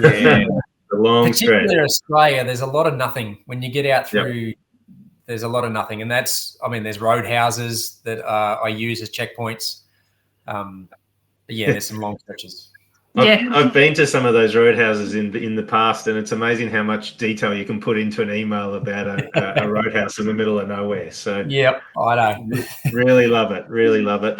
Speaker 3: Yeah.
Speaker 4: The long stretch.
Speaker 3: Particularly in Australia, there's a lot of nothing. When you get out through, there's a lot of nothing. And there's roadhouses that I use as checkpoints. There's some long stretches.
Speaker 4: I've been to some of those roadhouses in the past, and it's amazing how much detail you can put into an email about a roadhouse in the middle of nowhere. So
Speaker 3: yep, I know.
Speaker 4: Really love it. Really love it.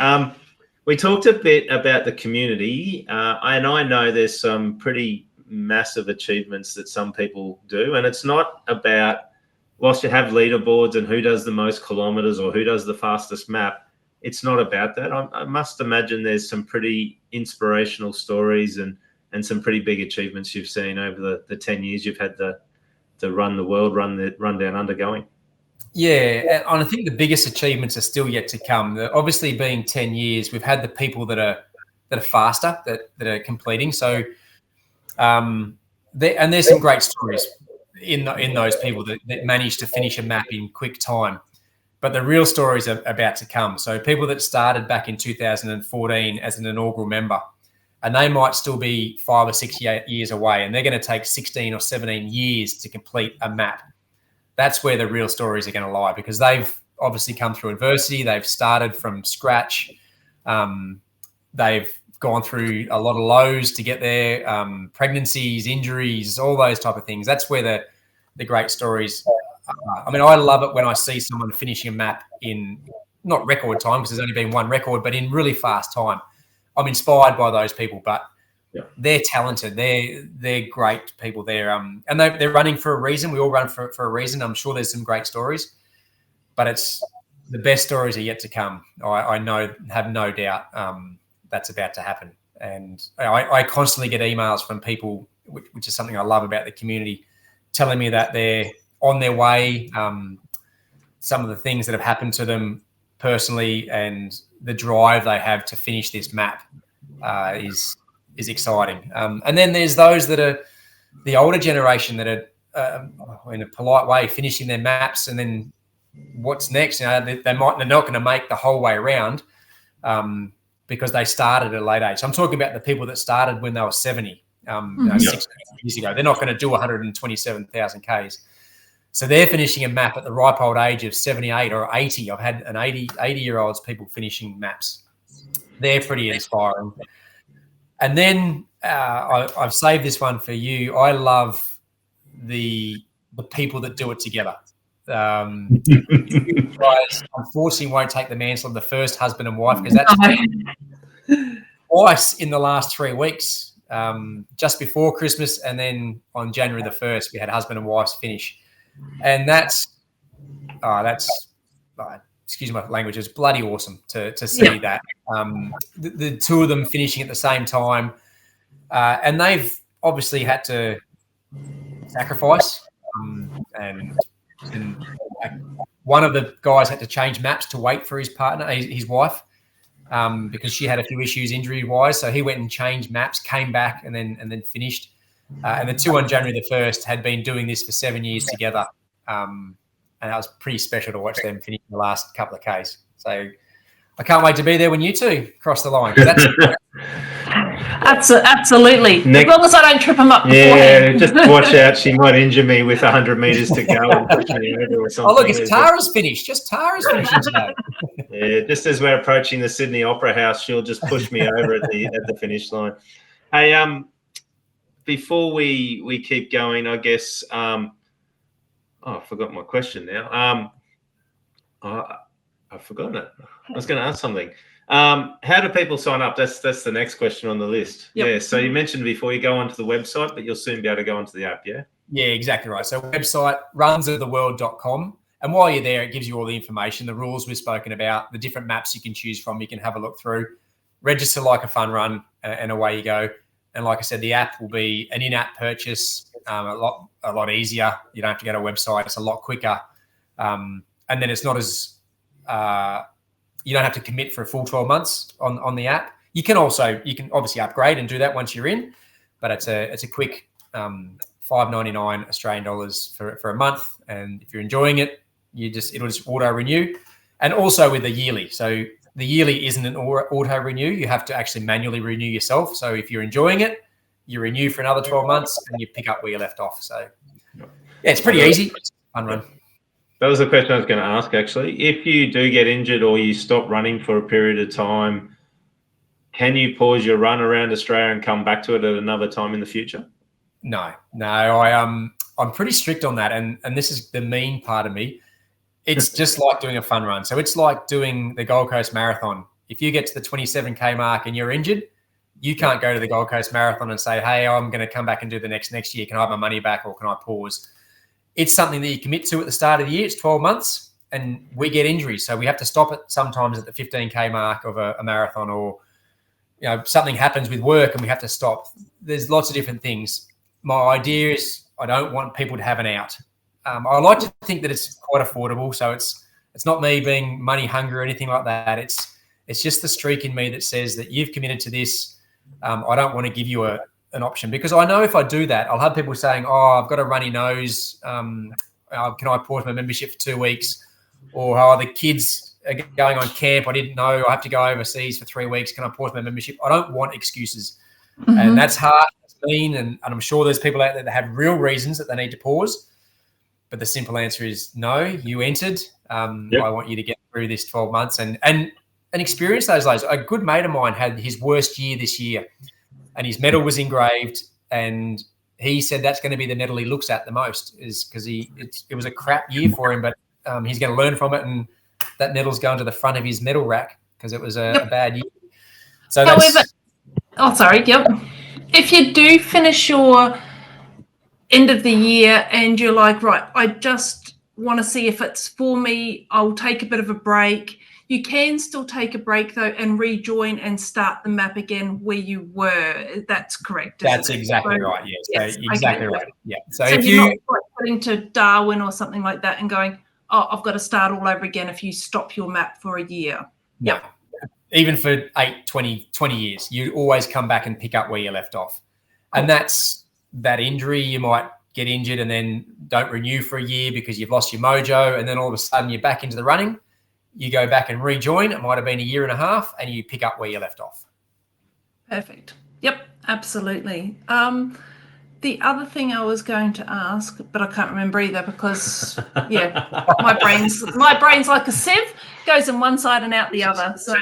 Speaker 4: We talked a bit about the community, and I know there's some pretty massive achievements that some people do, and it's not about, whilst you have leaderboards and who does the most kilometers or who does the fastest map, it's not about that. I must imagine there's some pretty inspirational stories and some pretty big achievements you've seen over the 10 years you've had the Run the World, Run Down Under going.
Speaker 3: Yeah, and I think the biggest achievements are still yet to come. Obviously, being 10 years, we've had the people that are faster, that are completing. So, there's some great stories in those people that manage to finish a map in quick time. But the real stories are about to come. So people that started back in 2014 as an inaugural member, and they might still be 5 or 6 years away, and they're going to take 16 or 17 years to complete a map. That's where the real stories are going to lie, because they've obviously come through adversity. They've started from scratch. They've gone through a lot of lows to get there, pregnancies, injuries, all those type of things. That's where the great stories I love it when I see someone finishing a map in not record time, because there's only been one record, but in really fast time. I'm inspired by those people, but they're talented. They're great people. They're they're running for a reason. We all run for a reason. I'm sure there's some great stories, but it's the best stories are yet to come. I have no doubt that's about to happen. And I constantly get emails from people, which is something I love about the community, telling me that they're on their way, some of the things that have happened to them personally, and the drive they have to finish this map is exciting. And then there's those that are the older generation that are, in a polite way, finishing their maps, and then what's next? They're not going to make the whole way around because they started at a late age. So I'm talking about the people that started when they were 70, 6 years ago. They're not going to do 127,000 Ks. So they're finishing a map at the ripe old age of 78 or 80. I've had an 80-year-olds people finishing maps. They're pretty inspiring. And then I've saved this one for you. I love the people that do it together. You guys, unfortunately, won't take the mantle of the first husband and wife, because that's twice in the last 3 weeks, just before Christmas, and then on January the 1st, we had husband and wives finish. And that's excuse my language, it's bloody awesome to see that. The two of them finishing at the same time. And they've obviously had to sacrifice. And one of the guys had to change maps to wait for his partner, his wife, because she had a few issues injury-wise. So he went and changed maps, came back, and then finished. And the two on January the 1st had been doing this for 7 years together. And that was pretty special to watch them finish the last couple of Ks. So I can't wait to be there when you two cross the line.
Speaker 1: Absolutely. As long as I don't trip them up beforehand.
Speaker 4: Yeah, just watch out. She might injure me with 100 meters to go and push me over or something.
Speaker 3: Oh, look, it's Tara's finished. Just Tara's finishing today.
Speaker 4: Yeah, just as we're approaching the Sydney Opera House, she'll just push me over at the finish line. Hey, before we keep going, I guess. I forgot my question now. I've forgotten it. I was going to ask something. How do people sign up? That's the next question on the list. Yep. Yeah. So you mentioned before you go onto the website, but you'll soon be able to go onto the app. Yeah.
Speaker 3: Yeah, exactly right. So website runsoftheworld.com. And while you're there, it gives you all the information, the rules we've spoken about, the different maps you can choose from. You can have a look through, register like a fun run, and away you go. And like I said, the app will be an in-app purchase, a lot easier. You don't have to go to a website. It's a lot quicker. And then it's not as you don't have to commit for a full 12 months on the app. You can obviously upgrade and do that once you're in, but it's a quick $5.99 Australian dollars for a month. And if you're enjoying it, it'll just auto renew. And also with the yearly. So the yearly isn't an auto renew. You have to actually manually renew yourself. So if you're enjoying it, you renew for another 12 months and you pick up where you left off. So yeah, it's pretty easy. It's a fun run.
Speaker 4: That was the question I was going to ask, actually. If you do get injured or you stop running for a period of time, can you pause your run around Australia and come back to it at another time in the future?
Speaker 3: No. I'm pretty strict on that. And this is the mean part of me. It's just like doing a fun run. So it's like doing the Gold Coast Marathon. If you get to the 27K mark and you're injured, you can't go to the Gold Coast Marathon and say, hey, I'm going to come back and do the next year. Can I have my money back or can I pause? It's something that you commit to at the start of the year. It's 12 months and we get injuries. So we have to stop it sometimes at the 15K mark of a marathon, or something happens with work and we have to stop. There's lots of different things. My idea is I don't want people to have an out. I like to think that it's quite affordable. So it's not me being money hungry or anything like that. It's just the streak in me that says that you've committed to this. I don't want to give you an option, because I know if I do that, I'll have people saying, oh, I've got a runny nose. Can I pause my membership for 2 weeks? Or, oh, the kids are going on camp. I didn't know. I have to go overseas for 3 weeks. Can I pause my membership? I don't want excuses. Mm-hmm. And that's hard. It's mean. And I'm sure there's people out there that have real reasons that they need to pause. But the simple answer is no, you entered. Yep. I want you to get through this 12 months and experience those lows. A good mate of mine had his worst year this year, and his medal was engraved, and he said that's going to be the medal he looks at the most, is because it was a crap year for him, but he's going to learn from it, and that medal's going to the front of his medal rack because it was a bad year. So
Speaker 1: if you do finish your end of the year and you're like, right, I just want to see if it's for me, I'll take a bit of a break. You can still take a break, though, and rejoin and start the map again where you were. That's correct.
Speaker 3: That's exactly right. Yes, exactly right. Yeah. So if
Speaker 1: you're not putting to Darwin or something like that and going, oh, I've got to start all over again if you stop your map for a year.
Speaker 3: No. Yep. Even for 8, 20 years, you always come back and pick up where you left off. Cool. And that's that injury. You might get injured and then don't renew for a year because you've lost your mojo, and then all of a sudden you're back into the running. You go back and rejoin. It might have been a year and a half, and you pick up where you left off.
Speaker 1: Perfect. Yep, absolutely. The other thing I was going to ask, but I can't remember either because, my brain's like a sieve, goes in one side and out the other. So,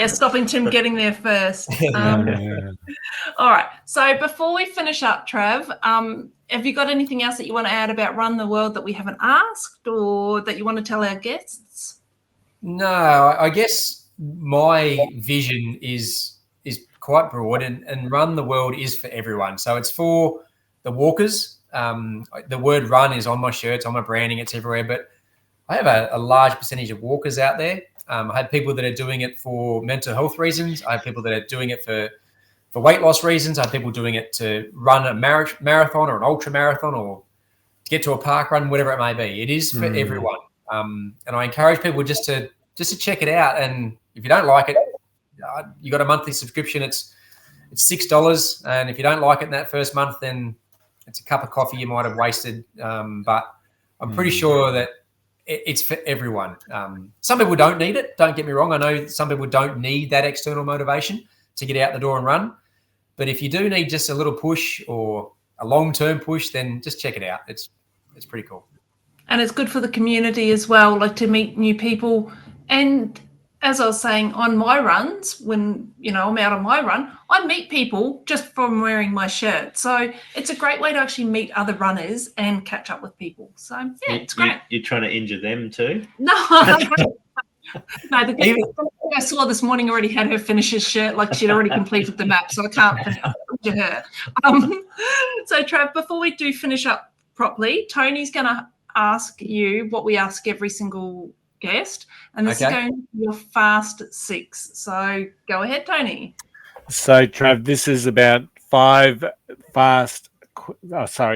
Speaker 1: stopping Tim getting there first. All right. So before we finish up, Trav, have you got anything else that you want to add about Run the World that we haven't asked, or that you want to tell our guests?
Speaker 3: No, I guess my vision is quite broad, and Run the World is for everyone. So it's for the walkers. The word run is on my shirts, on my branding, it's everywhere. But I have a large percentage of walkers out there. I have people that are doing it for mental health reasons. I have people that are doing it for weight loss reasons. I have people doing it to run a marathon or an ultra marathon or to get to a park run, whatever it may be. It is for everyone. And I encourage people just to check it out. And if you don't like it, you got a monthly subscription. It's $6. And if you don't like it in that first month, then it's a cup of coffee you might have wasted. But I'm pretty sure that it's for everyone. Some people don't need it. Don't get me wrong. I know some people don't need that external motivation to get out the door and run. But if you do need just a little push or a long-term push, then just check it out. It's pretty cool.
Speaker 1: And it's good for the community as well, like to meet new people. And as I was saying, on my runs, when, I'm out on my run, I meet people just from wearing my shirt. So it's a great way to actually meet other runners and catch up with people. So, yeah, it's great.
Speaker 4: You're trying to injure them too?
Speaker 1: No, no, the girl I saw this morning already had her finisher's shirt, like she'd already completed the map, so I can't injure her. So, Trav, before we do finish up properly, Tony's going to ask you what we ask every single guest, and this is going to be your fast six. So go ahead, Tony.
Speaker 5: So, Trav, this is about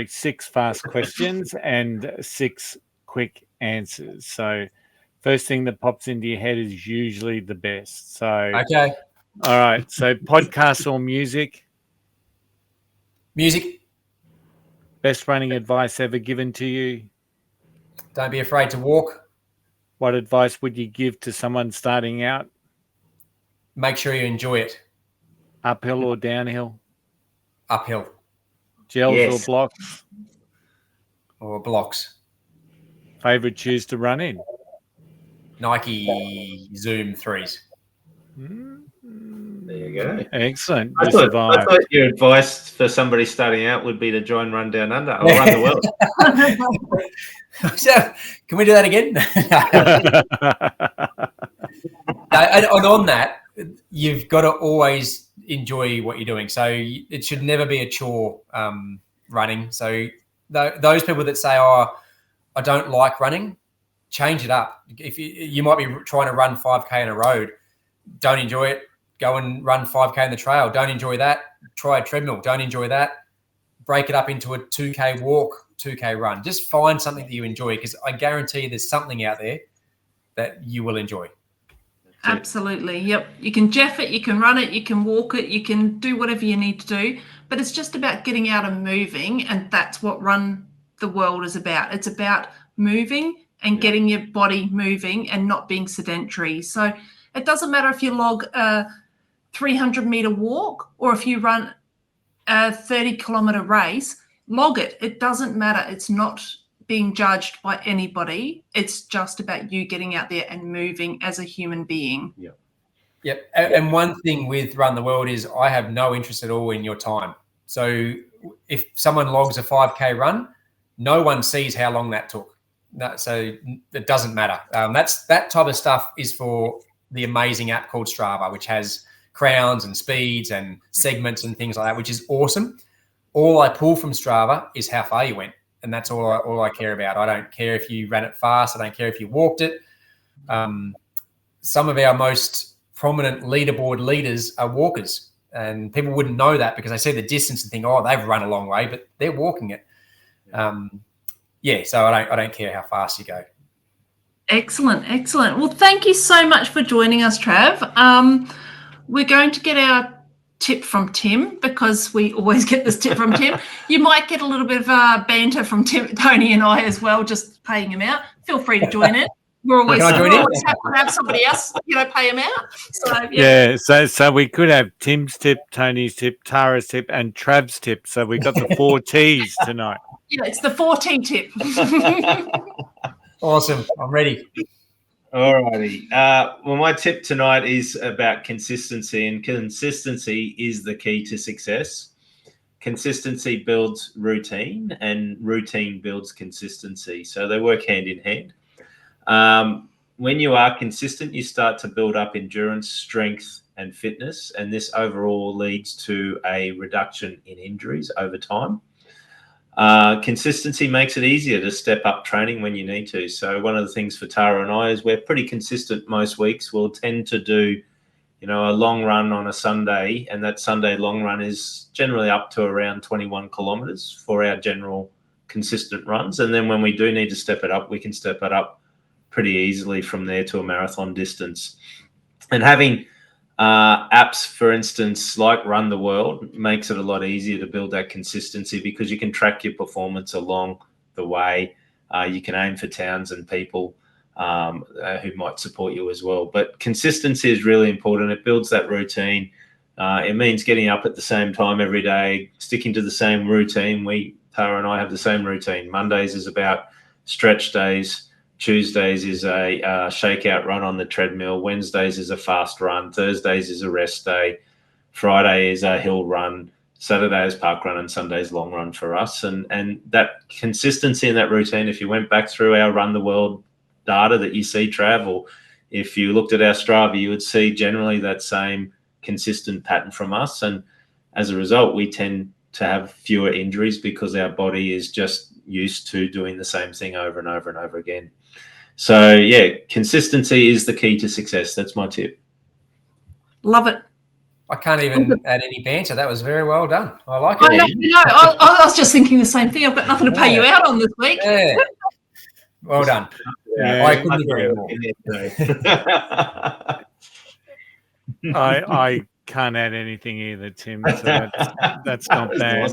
Speaker 5: six fast questions and 6 quick answers. So first thing that pops into your head is usually the best. So
Speaker 3: okay.
Speaker 5: All right. So podcast or music?
Speaker 3: Music.
Speaker 5: Best running advice ever given to you?
Speaker 3: Don't be afraid to walk.
Speaker 5: What advice would you give to someone starting out?
Speaker 3: Make sure you enjoy it.
Speaker 5: Uphill or downhill?
Speaker 3: Uphill.
Speaker 5: Gels or blocks?
Speaker 3: Or blocks.
Speaker 5: Favorite shoes to run in?
Speaker 3: Nike Zoom 3s.
Speaker 4: There you go.
Speaker 5: Excellent.
Speaker 4: I thought your advice for somebody starting out would be to join Run Down Under or Run the World.
Speaker 3: So, can we do that again? And on that, you've got to always enjoy what you're doing. So it should never be a chore running. So those people that say, "Oh, I don't like running," change it up. If you might be trying to run 5K in a road, don't enjoy it. Go and run 5K in the trail. Don't enjoy that. Try a treadmill. Don't enjoy that. Break it up into a 2K walk, 2K run. Just find something that you enjoy, because I guarantee you there's something out there that you will enjoy.
Speaker 1: Absolutely. Yep. You can jeff it, you can run it, you can walk it, you can do whatever you need to do. But it's just about getting out and moving. And that's what Run the World is about. It's about moving and getting your body moving and not being sedentary. So it doesn't matter if you log a 300-meter walk or if you run a 30-kilometer race, log it. It doesn't matter. It's not being judged by anybody. It's just about you getting out there and moving as a human being.
Speaker 3: Yep. And one thing with Run the World is I have no interest at all in your time. So if someone logs a 5K run, no one sees how long that took. So it doesn't matter. That type of stuff is for the amazing app called Strava, which has crowns and speeds and segments and things like that, which is awesome. All I pull from Strava is how far you went. And that's all I care about. I don't care if you ran it fast. I don't care if you walked it. Some of our most prominent leaderboard leaders are walkers, and people wouldn't know that because they see the distance and think, oh, they've run a long way, but they're walking it. So I don't care how fast you go.
Speaker 1: Excellent. Well, thank you so much for joining us, Trav. We're going to get our tip from Tim, because we always get this tip from Tim. You might get a little bit of banter from Tony and I as well, just paying him out. Feel free to join in. We're always happy to have somebody else, pay him out.
Speaker 5: So we could have Tim's tip, Tony's tip, Tara's tip, and Trav's tip. So we got the 4 T's tonight.
Speaker 1: Yeah, it's the 4T tip.
Speaker 3: Awesome. I'm ready.
Speaker 4: All righty. Well, my tip tonight is about consistency, and consistency is the key to success. Consistency builds routine, and routine builds consistency. So they work hand in hand. When you are consistent, you start to build up endurance, strength, and fitness, and this overall leads to a reduction in injuries over time. Consistency makes it easier to step up training when you need to. So one of the things for Tara and I is we're pretty consistent most weeks. We'll tend to do, a long run on a Sunday, and that Sunday long run is generally up to around 21 kilometers for our general consistent runs. And then when we do need to step it up, we can step it up pretty easily from there to a marathon distance. And having apps, for instance, like Run the World, makes it a lot easier to build that consistency, because you can track your performance along the way. You can aim for towns and people who might support you as well. But consistency is really important. It builds that routine. It means getting up at the same time every day, sticking to the same routine. Tara and I have the same routine. Mondays is about stretch days. Tuesdays is a shakeout run on the treadmill. Wednesdays is a fast run. Thursdays is a rest day. Friday is a hill run. Saturday is park run, and Sunday is long run for us. And that consistency in that routine, if you went back through our Run the World data that you see travel, if you looked at our Strava, you would see generally that same consistent pattern from us. And as a result, we tend to have fewer injuries because our body is just used to doing the same thing over and over and over again. So yeah, consistency is the key to success. That's my tip.
Speaker 1: Love it.
Speaker 3: I can't even add any banter. That was very well done. I like
Speaker 1: I
Speaker 3: it.
Speaker 1: know, I was just thinking the same thing. I've got nothing to pay you out on this week.
Speaker 3: Yeah. Well done.
Speaker 5: Yeah,
Speaker 3: I couldn't agree more.
Speaker 5: I can't add anything either, Tim. So that's not bad.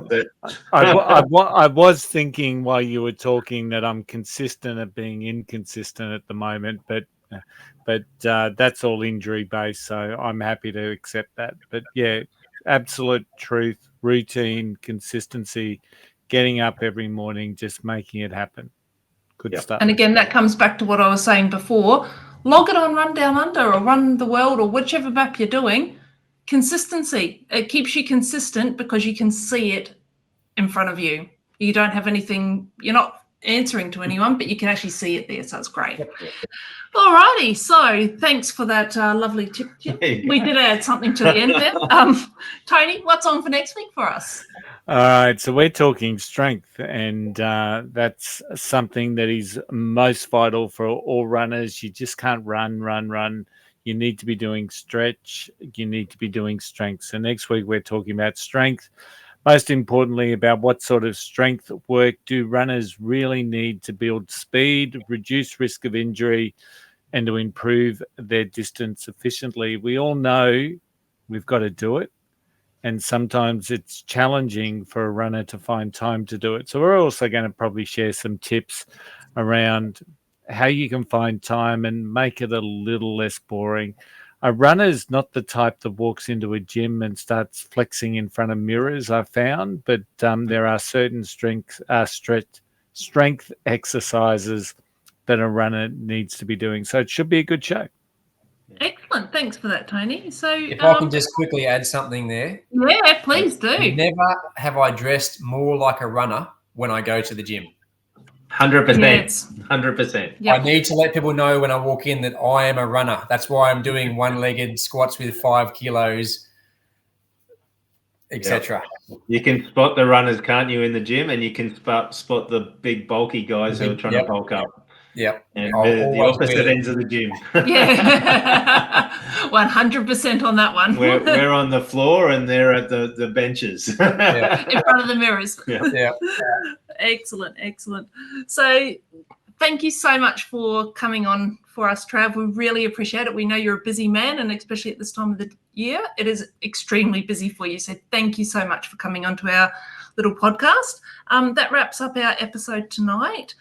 Speaker 5: I was thinking while you were talking that I'm consistent at being inconsistent at the moment, but that's all injury based, so I'm happy to accept that. But yeah, absolute truth, routine, consistency, getting up every morning, just making it happen. Good stuff.
Speaker 1: And again, that comes back to what I was saying before. Log it on Run Down Under or Run the World or whichever map you're doing. Consistency. It keeps you consistent because you can see it in front of you. You don't have anything, you're not answering to anyone, but you can actually see it there. So it's great. All righty. So thanks for that lovely tip. We did add something to the end there. Tony, what's on for next week for us?
Speaker 5: All right. So we're talking strength, and that's something that is most vital for all runners. You just can't run. You need to be doing stretch. You need to be doing strength. So next week we're talking about strength. Most importantly, about what sort of strength work do runners really need to build speed, reduce risk of injury, and to improve their distance efficiently. We all know we've got to do it, and sometimes it's challenging for a runner to find time to do it. So we're also going to probably share some tips around how you can find time and make it a little less boring. A runner's not the type that walks into a gym and starts flexing in front of mirrors, I've found, but there are certain strength exercises that a runner needs to be doing. So it should be a good show.
Speaker 1: Excellent. Thanks for that, Tony. So
Speaker 3: if I can just quickly add something there.
Speaker 1: Yeah, please do.
Speaker 3: Never have I dressed more like a runner when I go to the gym.
Speaker 4: 100%.
Speaker 1: Yes.
Speaker 4: 100%.
Speaker 1: Yep.
Speaker 3: I need to let people know when I walk in that I am a runner. That's why I'm doing one-legged squats with 5 kilos, etc.
Speaker 4: You can spot the runners, can't you, in the gym, and you can spot the big bulky guys who are trying to bulk up.
Speaker 3: Yeah.
Speaker 4: And the opposite ends of the gym.
Speaker 1: Yeah. 100% on that one.
Speaker 4: We're on the floor and they're at the benches.
Speaker 1: In front of the mirrors.
Speaker 3: Yeah.
Speaker 1: Excellent. So thank you so much for coming on for us, Trav. We really appreciate it. We know you're a busy man, and especially at this time of the year, it is extremely busy for you. So thank you so much for coming onto our little podcast. That wraps up our episode tonight.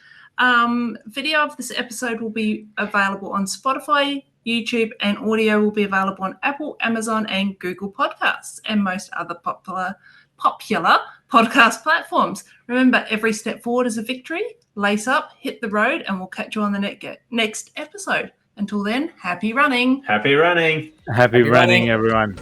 Speaker 1: Video of this episode will be available on Spotify, YouTube, and audio will be available on Apple, Amazon, and Google Podcasts, and most other popular podcast platforms. Remember, every step forward is a victory. Lace up, hit the road, and we'll catch you on the next episode. Until then, happy running.
Speaker 4: Happy running.
Speaker 5: Happy running, everyone.